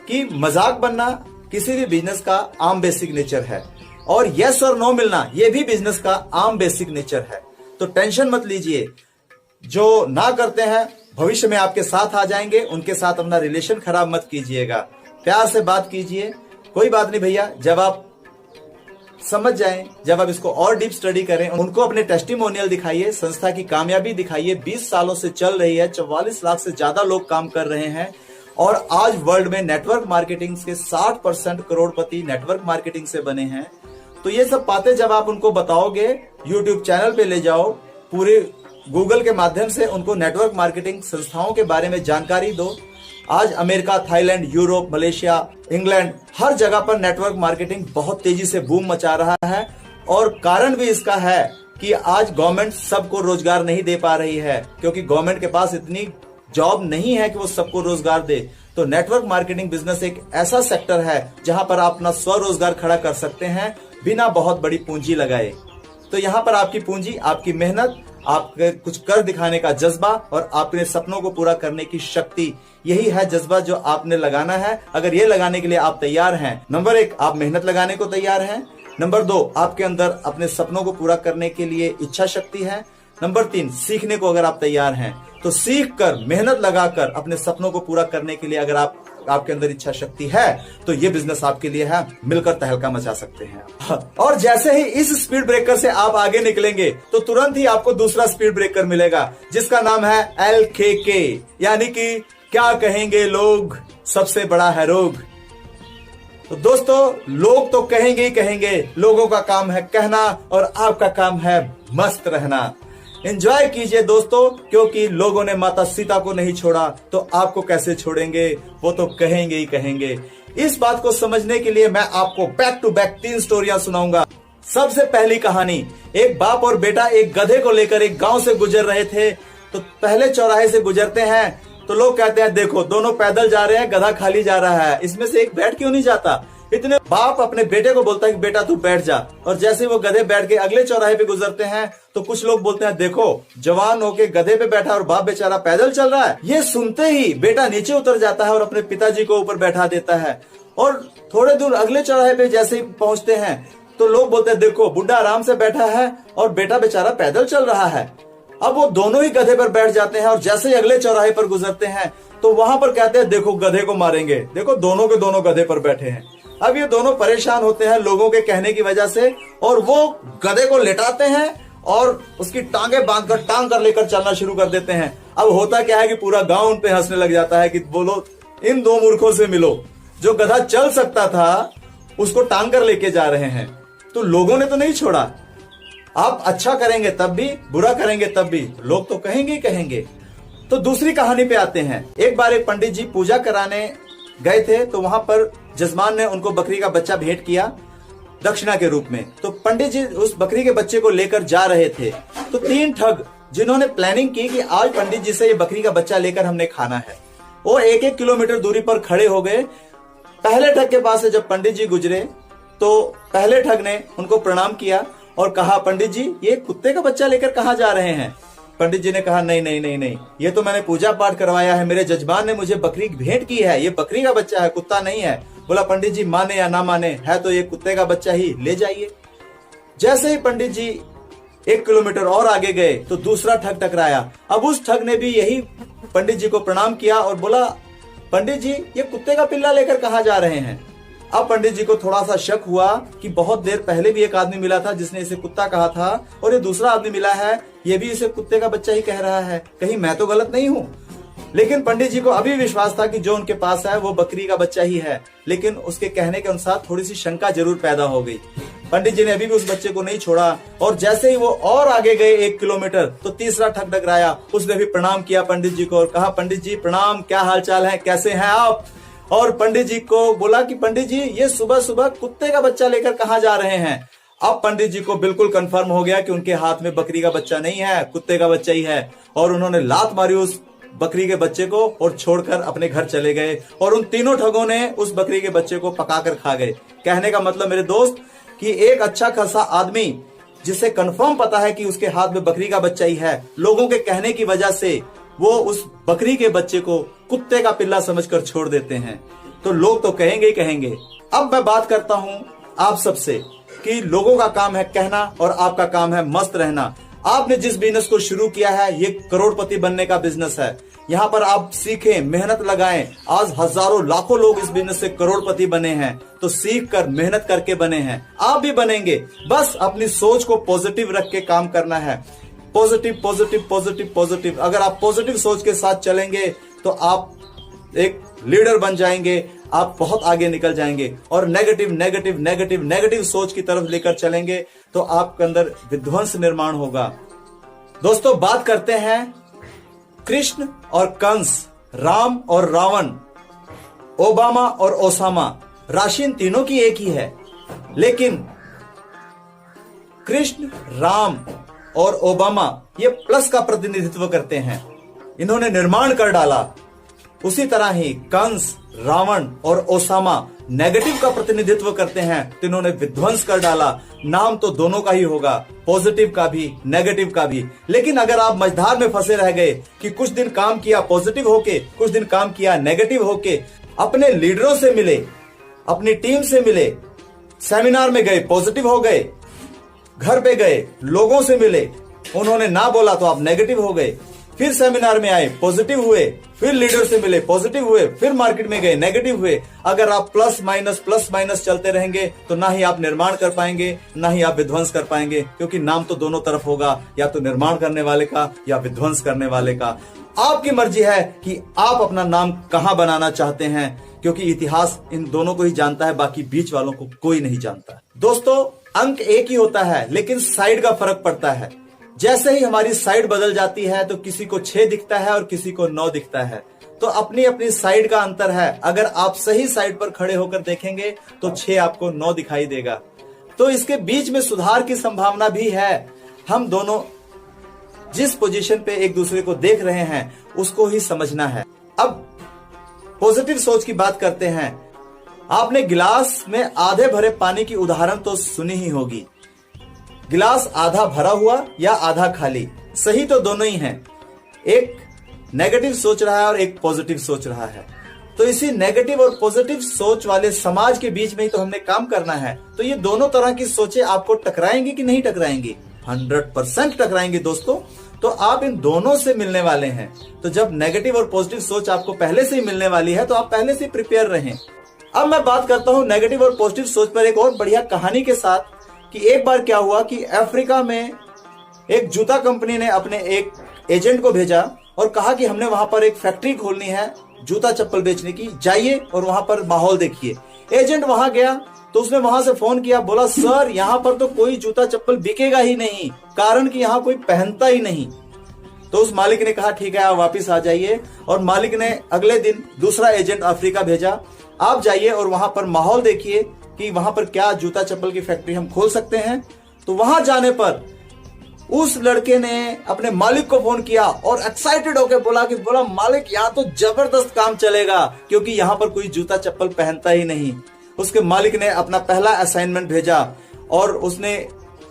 कि मजाक बनना किसी भी बिजनेस का आम बेसिक नेचर है, और यस और नो मिलना ये भी बिजनेस का आम बेसिक नेचर है। तो टेंशन मत लीजिए, जो ना करते हैं भविष्य में आपके साथ आ जाएंगे, उनके साथ अपना रिलेशन खराब मत कीजिएगा, प्यार से बात कीजिए। कोई बात नहीं भैया, जब आप समझ जाएं, जब आप इसको और डीप स्टडी करें, उनको अपने टेस्टिमोनियल दिखाइए, संस्था की कामयाबी दिखाइए। 20 सालों से चल रही है, 44 लाख से ज्यादा लोग काम कर रहे हैं, और आज वर्ल्ड में नेटवर्क मार्केटिंग के 60% करोड़पति नेटवर्क मार्केटिंग से बने हैं। तो ये सब बातें जब आप उनको बताओगे, यूट्यूब चैनल पे ले जाओ, पूरे गूगल के माध्यम से उनको नेटवर्क मार्केटिंग संस्थाओं के बारे में जानकारी दो। आज America, Thailand, Europe, Malaysia, England, हर जगह पर नेटवर्क मार्केटिंग बहुत तेजी से बूम मचा रहा है। और कारण भी इसका है कि आज गवर्नमेंट सबको रोजगार नहीं दे पा रही है, क्योंकि गवर्नमेंट के पास इतनी जॉब नहीं है कि वो सबको रोजगार दे। तो नेटवर्क मार्केटिंग बिजनेस एक ऐसा सेक्टर है जहां पर आप अपना स्वरोजगार खड़ा कर सकते हैं बिना बहुत बड़ी पूंजी लगाए। तो यहाँ पर आपकी पूंजी, आपकी मेहनत, आपके कुछ कर दिखाने का जज्बा और अपने सपनों को पूरा करने की शक्ति, यही है जज्बा जो आपने लगाना है। अगर ये लगाने के लिए आप तैयार हैं, नंबर 1 आप मेहनत लगाने को तैयार हैं, नंबर 2 आपके अंदर अपने सपनों को पूरा करने के लिए इच्छा शक्ति है, नंबर 3 सीखने को अगर आप तैयार हैं, तो सीख कर, मेहनत लगाकर अपने सपनों को पूरा करने के लिए अगर आपके अंदर इच्छा शक्ति है, तो ये बिजनेस आपके लिए है, मिलकर तहलका मचा सकते हैं। और जैसे ही इस स्पीड ब्रेकर से आप आगे निकलेंगे, तो तुरंत ही आपको दूसरा स्पीड ब्रेकर मिलेगा, जिसका नाम है LKK, यानी कि क्या कहेंगे लोग, सबसे बड़ा है रोग। तो दोस्तों, लोग तो कहेंगे ही कहेंगे, लोगों का काम है कहना और आपका काम है मस्त रहना। एंजॉय कीजिए दोस्तों, क्योंकि लोगों ने माता सीता को नहीं छोड़ा तो आपको कैसे छोड़ेंगे, वो तो कहेंगे ही कहेंगे। इस बात को समझने के लिए मैं आपको बैक टू बैक 3 स्टोरियां सुनाऊंगा। सबसे पहली कहानी, एक बाप और बेटा एक गधे को लेकर एक गांव से गुजर रहे थे। तो पहले चौराहे से गुजरते हैं तो लोग कहते हैं देखो दोनों पैदल जा रहे हैं, गधा खाली जा रहा है, इसमें से एक बैठ क्यों नहीं जाता। इतने बाप अपने बेटे को बोलता है कि बेटा तू बैठ जा, और जैसे वो गधे बैठ के अगले चौराहे पे गुजरते हैं तो कुछ लोग बोलते हैं देखो जवान होके गधे पे बैठा और बाप बेचारा पैदल चल रहा है। ये सुनते ही बेटा नीचे उतर जाता है और अपने पिताजी को ऊपर बैठा देता है। और थोड़े दूर अगले चौराहे पे जैसे ही पहुंचते हैं तो लोग बोलते हैं देखो बुढ़ा आराम से बैठा है और बेटा बेचारा पैदल चल रहा है। अब वो दोनों ही गधे पर बैठ जाते हैं और जैसे ही अगले चौराहे पर गुजरते हैं तो वहां पर कहते हैं देखो गधे को मारेंगे, देखो दोनों के दोनों गधे पर बैठे हैं। अब ये दोनों परेशान होते हैं लोगों के कहने की वजह से, और वो गधे को लेटाते हैं और उसकी टांगे बांधकर टांग कर लेकर चलना शुरू कर देते हैं। अब होता क्या है कि पूरा गांव उन पे हंसने लग जाता है कि बोलो इन 2 मूर्खों से मिलो, जो गधा चल सकता था उसको टांग कर लेके जा रहे हैं। तो लोगों ने तो नहीं छोड़ा। आप अच्छा करेंगे तब भी, बुरा करेंगे तब भी, लोग तो कहेंगे ही कहेंगे। तो दूसरी कहानी पे आते हैं। एक बार एक पंडित जी पूजा कराने गए थे, तो वहां पर जजमान ने उनको बकरी का बच्चा भेंट किया दक्षिणा के रूप में। तो पंडित जी उस बकरी के बच्चे को लेकर जा रहे थे, तो 3 ठग जिन्होंने प्लानिंग की कि आज पंडित जी से ये बकरी का बच्चा लेकर हमने खाना है, वो 1-1 किलोमीटर दूरी पर खड़े हो गए। पहले ठग के पास से जब पंडित जी गुजरे तो पहले ठग ने उनको प्रणाम किया और कहा, पंडित जी ये कुत्ते का बच्चा लेकर कहाँ जा रहे हैं? पंडित जी ने कहा, नहीं नहीं नहीं नहीं, ये तो मैंने पूजा पाठ करवाया है, मेरे जजमान ने मुझे बकरी भेंट की है, ये बकरी का बच्चा है, कुत्ता नहीं है। बोला, पंडित जी माने या ना माने, है तो ये कुत्ते का बच्चा ही, ले जाइए। जैसे ही पंडित जी 1 किलोमीटर और आगे गए तो दूसरा ठग टकराया। अब उस ठग ने भी यही पंडित जी को प्रणाम किया और बोला, पंडित जी ये कुत्ते का पिल्ला लेकर कहाँ जा रहे हैं? अब पंडित जी को थोड़ा सा शक हुआ कि बहुत देर पहले भी एक आदमी मिला था जिसने इसे कुत्ता कहा था, और ये दूसरा आदमी मिला है, ये भी इसे कुत्ते का बच्चा ही कह रहा है, कहीं मैं तो गलत नहीं हूँ। लेकिन पंडित जी को अभी विश्वास था कि जो उनके पास है वो बकरी का बच्चा ही है, लेकिन उसके कहने के अनुसार थोड़ी सी शंका जरूर पैदा हो गई। पंडित जी ने अभी भी उस बच्चे को नहीं छोड़ा, और जैसे ही वो और आगे गए 1 किलोमीटर तो तीसरा ठग टकराया। उसने भी प्रणाम किया पंडित जी को और कहा, पंडित जी प्रणाम, क्या हाल चाल है, कैसे हैं आप? और पंडित जी को बोला कि पंडित जी ये सुबह सुबह कुत्ते का बच्चा लेकर कहाँ जा रहे हैं? अब पंडित जी को बिल्कुल कंफर्म हो गया कि उनके हाथ में बकरी का बच्चा नहीं है, कुत्ते का बच्चा ही है, और उन्होंने लात मारी उस बकरी के बच्चे को और छोड़कर अपने घर चले गए। और उन तीनों ठगों ने उस बकरी के बच्चे को पकाकर खा गए। कहने का मतलब मेरे दोस्त कि एक अच्छा खासा आदमी जिसे कंफर्म पता है कि उसके हाथ में बकरी का बच्चा ही है, लोगों के कहने की वजह से वो उस बकरी के बच्चे को कुत्ते का पिल्ला समझकर छोड़ देते हैं, तो लोग तो कहेंगे ही कहेंगे। अब मैं बात करता हूं आप सबसे कि लोगों का काम है कहना और आपका काम है मस्त रहना। आपने जिस बिजनेस को शुरू किया है ये करोड़पति बनने का बिजनेस है। यहाँ पर आप सीखें, मेहनत लगाएं। आज हजारों लाखों लोग इस बिजनेस से करोड़पति बने हैं, तो सीख कर मेहनत करके बने हैं, आप भी बनेंगे। बस अपनी सोच को पॉजिटिव रख के काम करना है। Positive positive positive positive. अगर आप पॉजिटिव सोच के साथ चलेंगे तो आप एक लीडर बन जाएंगे, आप बहुत आगे निकल जाएंगे। और नेगेटिव नेगेटिव नेगेटिव नेगेटिव सोच की तरफ लेकर चलेंगे तो आपके अंदर विध्वंस निर्माण होगा। दोस्तों बात करते हैं कृष्ण और कंस, राम और रावण, ओबामा और ओसामा। राशि इन तीनों की एक ही है, लेकिन कृष्ण, राम और ओबामा ये प्लस का प्रतिनिधित्व करते हैं, इन्होंने निर्माण कर डाला। उसी तरह ही कंस, रावण और ओसामा नेगेटिव का प्रतिनिधित्व करते हैं, तो इन्होंने विध्वंस कर डाला। नाम तो दोनों का ही होगा, पॉजिटिव का भी नेगेटिव का भी। लेकिन अगर आप मझधार में फंसे रह गए कि कुछ दिन काम किया पॉजिटिव होके, कुछ दिन काम किया नेगेटिव होके, अपने लीडरों से मिले, अपनी टीम से मिले, सेमिनार में गए पॉजिटिव हो गए, घर पे गए लोगों से मिले, उन्होंने ना बोला तो आप नेगेटिव हो गए, फिर सेमिनार में आए पॉजिटिव हुए, फिर लीडर से मिले पॉजिटिव हुए, फिर मार्केट में गए नेगेटिव हुए। अगर आप प्लस माइनस चलते रहेंगे तो ना ही आप निर्माण कर पाएंगे, ना ही आप विध्वंस कर पाएंगे, क्योंकि नाम तो दोनों तरफ होगा, या तो निर्माण करने वाले का या विध्वंस करने वाले का। आपकी मर्जी है कि आप अपना नाम कहां बनाना चाहते हैं, क्योंकि इतिहास इन दोनों को ही जानता है, बाकी बीच वालों को कोई नहीं जानता। दोस्तों अंक एक ही होता है, लेकिन साइड का फर्क पड़ता है। जैसे ही हमारी साइड बदल जाती है तो किसी को 6 दिखता है और किसी को 9 दिखता है, तो अपनी अपनी साइड का अंतर है। अगर आप सही साइड पर खड़े होकर देखेंगे तो 6 आपको 9 दिखाई देगा। तो इसके बीच में सुधार की संभावना भी है। हम दोनों जिस पोजीशन पे एक दूसरे को देख रहे हैं उसको ही समझना है। अब पॉजिटिव सोच की बात करते हैं। आपने गिलास में आधे भरे पानी की उदाहरण तो सुनी ही होगी। गिलास आधा भरा हुआ या आधा खाली, सही तो दोनों ही हैं। एक नेगेटिव सोच रहा है और एक पॉजिटिव सोच रहा है। तो इसी नेगेटिव और पॉजिटिव सोच वाले समाज के बीच में ही तो हमने काम करना है। तो ये दोनों तरह की सोचें आपको टकराएंगी कि नहीं टकराएंगी? 100% टकराएंगे दोस्तों। तो आप इन दोनों से मिलने वाले हैं। तो जब नेगेटिव और पॉजिटिव सोच आपको पहले से ही मिलने वाली है तो आप पहले से प्रिपेयर रहें। अब मैं बात करता हूं नेगेटिव और पॉजिटिव सोच पर एक और बढ़िया कहानी के साथ, कि एक बार क्या हुआ कि अफ्रीका में एक जूता कंपनी ने अपने एक एजेंट को भेजा और कहा कि हमने वहां पर एक फैक्ट्री खोलनी है जूता चप्पल बेचने की, जाइए और वहां पर माहौल देखिए। एजेंट वहां गया तो उसने वहां से फोन किया, बोला सर यहाँ पर तो कोई जूता चप्पल बिकेगा ही नहीं, कारण कि यहाँ कोई पहनता ही नहीं। तो उस मालिक ने कहा ठीक है आप वापिस आ जाइए, और मालिक ने अगले दिन दूसरा एजेंट अफ्रीका भेजा, आप जाइए और वहां पर माहौल देखिए कि वहां पर क्या जूता चप्पल की फैक्ट्री हम खोल सकते हैं। तो वहां जाने पर उस लड़के ने अपने मालिक को फोन किया और एक्साइटेड होकर बोला मालिक यहाँ तो जबरदस्त काम चलेगा, क्योंकि यहाँ पर कोई जूता चप्पल पहनता ही नहीं। उसके मालिक ने अपना पहला असाइनमेंट भेजा और उसने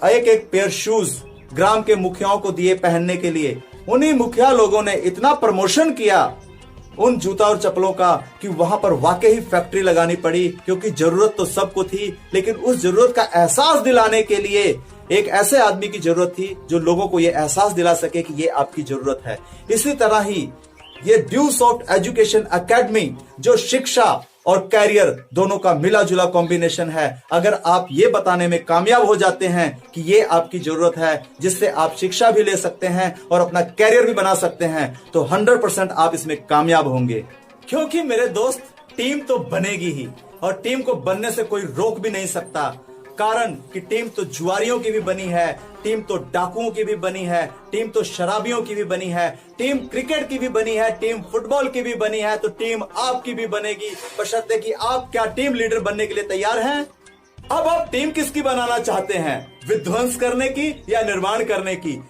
एक एक पेयर शूज ग्राम के मुखियाओं को दिए पहनने के लिए। उन्हीं मुखिया लोगों ने इतना प्रमोशन किया उन जूता और चप्पलों का कि वहां पर वाकई ही फैक्ट्री लगानी पड़ी, क्योंकि जरूरत तो सबको थी, लेकिन उस जरूरत का एहसास दिलाने के लिए एक ऐसे आदमी की जरूरत थी जो लोगों को यह एहसास दिला सके कि ये आपकी जरूरत है। इसी तरह ही ये ड्यू सॉफ्ट एजुकेशन एकेडमी जो शिक्षा और कैरियर दोनों का मिला जुला कॉम्बिनेशन है, अगर आप ये बताने में कामयाब हो जाते हैं कि ये आपकी जरूरत है जिससे आप शिक्षा भी ले सकते हैं और अपना कैरियर भी बना सकते हैं, तो 100% आप इसमें कामयाब होंगे। क्योंकि मेरे दोस्त, टीम तो बनेगी ही और टीम को बनने से कोई रोक भी नहीं सकता, कारण कि टीम तो जुआरियों की भी बनी है, टीम तो डाकुओं की भी बनी है, टीम तो शराबियों की भी बनी है, टीम क्रिकेट की भी बनी है, टीम फुटबॉल की भी बनी है, तो टीम आपकी भी बनेगी, बशर्ते कि आप क्या टीम लीडर बनने के लिए तैयार हैं। अब आप टीम किसकी बनाना चाहते हैं, विध्वंस करने की या निर्माण करने की,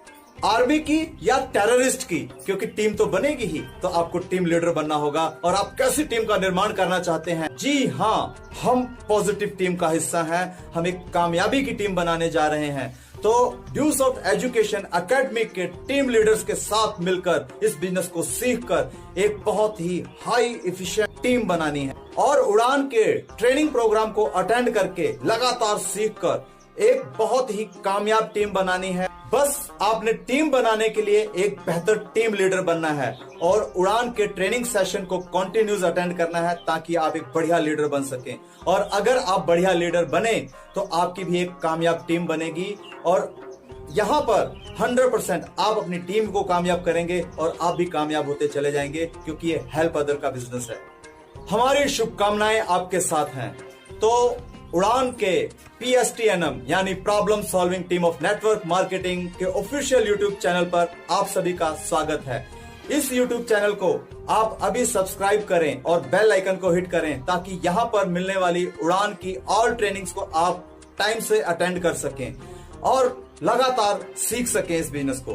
आर्मी की या टेररिस्ट की? क्योंकि टीम तो बनेगी ही, तो आपको टीम लीडर बनना होगा। और आप कैसी टीम का निर्माण करना चाहते हैं? जी हाँ, हम पॉजिटिव टीम का हिस्सा हैं, हम एक कामयाबी की टीम बनाने जा रहे हैं। तो ड्यू सॉफ्ट एजुकेशन एकेडमी के टीम लीडर्स के साथ मिलकर इस बिजनेस को सीखकर एक बहुत ही हाई एफिशिएंट टीम बनानी है और उड़ान के ट्रेनिंग प्रोग्राम को अटेंड करके लगातार सीखकर एक बहुत ही कामयाब टीम बनानी है। बस आपने टीम बनाने के लिए एक बेहतर टीम लीडर बनना है और उड़ान के ट्रेनिंग सेशन को कंटिन्यूस अटेंड करना है ताकि आप एक बढ़िया लीडर बन सकें। और अगर आप बढ़िया लीडर बने तो आपकी भी एक कामयाब टीम बनेगी और यहाँ पर 100% आप अपनी टीम को कामयाब करेंगे और आप भी कामयाब होते चले जाएंगे, क्योंकि ये हेल्प अदर का बिजनेस है। हमारी शुभकामनाएं आपके साथ हैं। तो उड़ान के PSTNM यानी problem solving team of network marketing के ऑफिशियल यूट्यूब चैनल पर आप सभी का स्वागत है। इस यूट्यूब चैनल को आप अभी सब्सक्राइब करें और बेल आइकन को हिट करें ताकि यहाँ पर मिलने वाली उड़ान की ऑल ट्रेनिंग्स को आप टाइम से अटेंड कर सकें और लगातार सीख सकें इस बिजनेस को।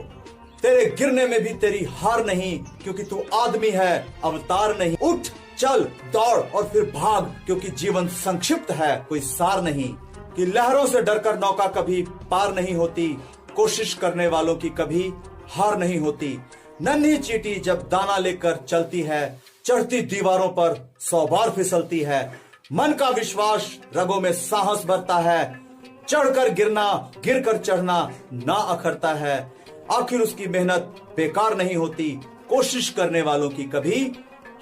तेरे गिरने में भी तेरी हार नहीं, क्योंकि तू आदमी है, अवतार नहीं। उठ, चल, दौड़ और फिर भाग, क्योंकि जीवन संक्षिप्त है, कोई सार नहीं। कि लहरों से डरकर नौका कभी पार नहीं होती, कोशिश करने वालों की कभी हार नहीं होती। नन्ही चींटी जब दाना लेकर चलती है, चढ़ती दीवारों पर 100 बार फिसलती है। मन का विश्वास रगों में साहस भरता है, चढ़कर गिरना, गिरकर चढ़ना ना अखरता है। आखिर उसकी मेहनत बेकार नहीं होती, कोशिश करने वालों की कभी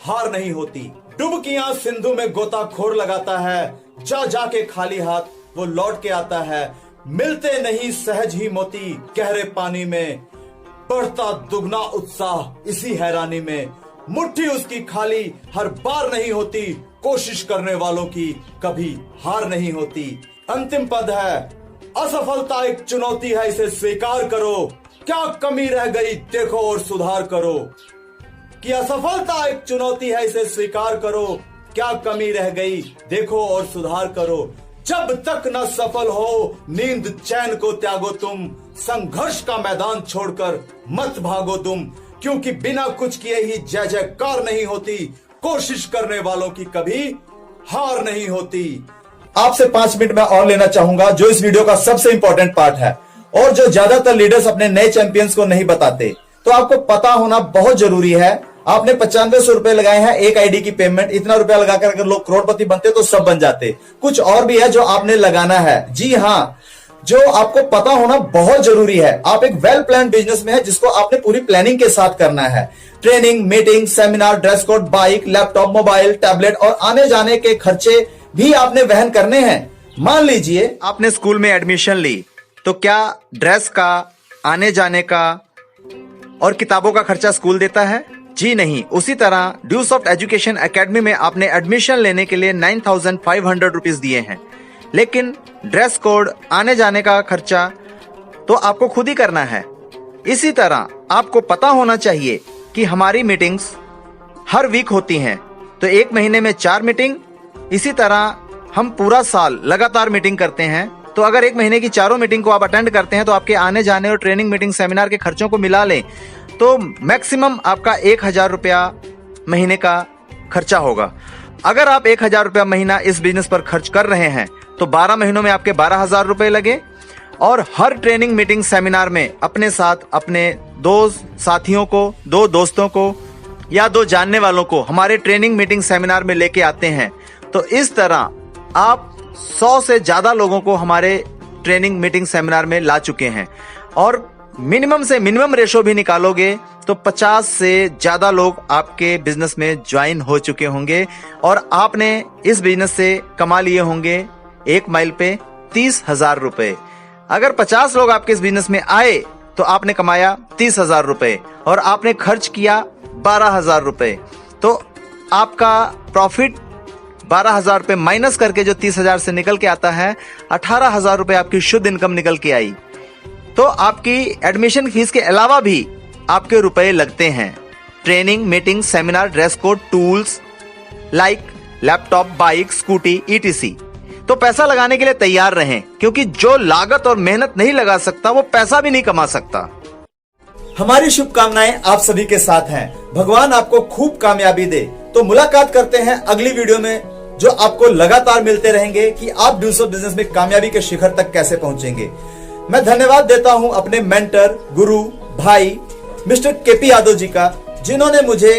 हार नहीं होती। डुबकियां सिंधु में गोताखोर लगाता है, जा जाके खाली हाथ वो लौट के आता है। मिलते नहीं सहज ही मोती गहरे पानी में, बढ़ता दुगना उत्साह इसी हैरानी में। मुट्ठी उसकी खाली हर बार नहीं होती, कोशिश करने वालों की कभी हार नहीं होती। अंतिम पद है, असफलता एक चुनौती है, इसे स्वीकार करो। क्या कमी रह गई देखो और सुधार करो। कि असफलता एक चुनौती है, इसे स्वीकार करो। क्या कमी रह गई देखो और सुधार करो। जब तक न सफल हो नींद चैन को त्यागो तुम, संघर्ष का मैदान छोड़कर मत भागो तुम। क्योंकि बिना कुछ किए ही जय जयकार नहीं होती, कोशिश करने वालों की कभी हार नहीं होती। आपसे 5 मिनट में और लेना चाहूंगा, जो इस वीडियो का सबसे इंपॉर्टेंट पार्ट है और जो ज्यादातर लीडर्स अपने नए चैंपियंस को नहीं बताते। तो आपको पता होना बहुत जरूरी है। आपने 9500 रुपए लगाए हैं एक आईडी की पेमेंट, इतना रुपया लगाकर अगर लोग करोड़पति बनते तो सब बन जाते। कुछ और भी है जो आपने लगाना है। जी हाँ, जो आपको पता होना बहुत जरूरी है। आप एक वेल प्लान बिजनेस में है जिसको आपने पूरी प्लानिंग के साथ करना है। Training, meeting, seminar, dress code, bike, laptop, mobile, tablet और आने जाने के खर्चे भी आपने वहन करने हैं। मान लीजिए आपने स्कूल में एडमिशन ली, तो क्या ड्रेस का, आने जाने का और किताबों का खर्चा स्कूल देता है? जी नहीं। उसी तरह ड्यू सॉफ्ट एजुकेशन एकेडमी में आपने एडमिशन लेने के लिए 9500 रुपीज दिए हैं, लेकिन ड्रेस कोड, आने जाने का खर्चा तो आपको खुद ही करना है। इसी तरह आपको पता होना चाहिए कि हमारी मीटिंग्स हर वीक होती हैं, तो एक महीने में 4 मीटिंग। इसी तरह हम पूरा साल लगातार मीटिंग करते हैं, तो अगर एक महीने की 4 मीटिंग को आप अटेंड करते हैं तो आपके आने जाने और ट्रेनिंग, मीटिंग, सेमिनार के खर्चों को मिला लें तो मैक्सिमम आपका 1000 रुपया महीने का खर्चा होगा। अगर आप 1000 रुपया महीना इस बिजनेस पर खर्च कर रहे हैं तो 12 महीनों में आपके 12000 रुपए लगे और हर ट्रेनिंग मीटिंग सेमिनार में अपने साथ अपने दोस्त साथियों को, दो दोस्तों को या दो जानने वालों को हमारे ट्रेनिंग मीटिंग सेमिनार में लेके आते हैं। तो इस तरह आप 100 से ज्यादा लोगों को हमारे ट्रेनिंग मीटिंग सेमिनार में ला चुके हैं और मिनिमम से मिनिमम रेशो भी निकालोगे तो 50 से ज्यादा लोग आपके बिजनेस में ज्वाइन हो चुके होंगे और आपने इस बिजनेस से कमा लिए होंगे 1 माइल पे 30,000 रुपए। अगर 50 लोग आपके इस बिजनेस में आए तो आपने कमाया 30,000 रुपए और आपने खर्च किया 12,000 रुपए। तो आपका प्रॉफिट 12,000 रुपए माइनस करके जो 30,000 से निकल के आता है, 18,000 रुपए आपकी शुद्ध इनकम निकल के आई। तो आपकी एडमिशन फीस के अलावा भी आपके रुपए लगते हैं। Training meeting seminar dress code tools like laptop bike scooty ETC। तो पैसा लगाने के लिए तैयार रहें, क्योंकि जो लागत और मेहनत नहीं लगा सकता वो पैसा भी नहीं कमा सकता। हमारी शुभकामनाएं आप सभी के साथ हैं। भगवान आपको खूब कामयाबी दे। तो मुलाकात करते हैं अगली वीडियो में, जो आपको लगातार मिलते रहेंगे कि आप ड्यूस ऑफ बिजनेस में कामयाबी के शिखर तक कैसे पहुंचेंगे। मैं धन्यवाद देता हूं अपने मेंटर, गुरु, भाई मिस्टर KP यादव जी का, जिन्होंने मुझे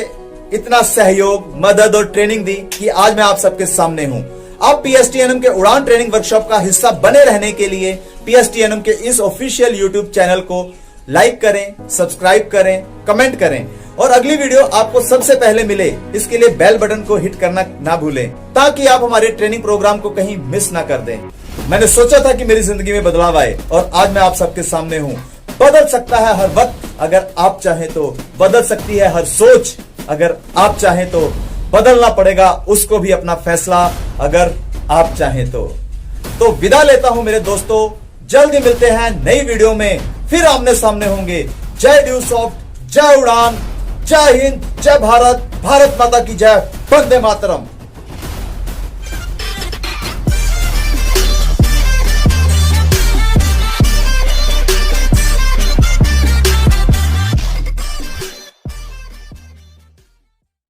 इतना सहयोग, मदद और ट्रेनिंग दी कि आज मैं आप सबके सामने हूं। आप PSTNM के उड़ान ट्रेनिंग वर्कशॉप का हिस्सा बने रहने के लिए PSTNM के इस ऑफिशियल YouTube चैनल को लाइक करें, सब्सक्राइब करें, कमेंट करें और अगली वीडियो आपको सबसे पहले मिले इसके लिए बेल बटन को हिट करना ना भूलें, ताकि आप हमारे ट्रेनिंग प्रोग्राम को कहीं मिस ना कर दें। मैंने सोचा था कि मेरी जिंदगी में बदलाव आए और आज मैं आप सबके सामने हूँ। बदल सकता है हर वक्त अगर आप चाहें तो, बदल सकती है हर सोच अगर आप चाहें तो, बदलना पड़ेगा उसको भी अपना फैसला अगर आप चाहें तो विदा लेता हूं मेरे दोस्तों। जल्दी मिलते हैं नई वीडियो में, फिर आमने सामने होंगे। जय ड्यूसॉफ्ट, जय उड़ान, जय हिंद, जय भारत, भारत माता की जय, वंदे मातरम।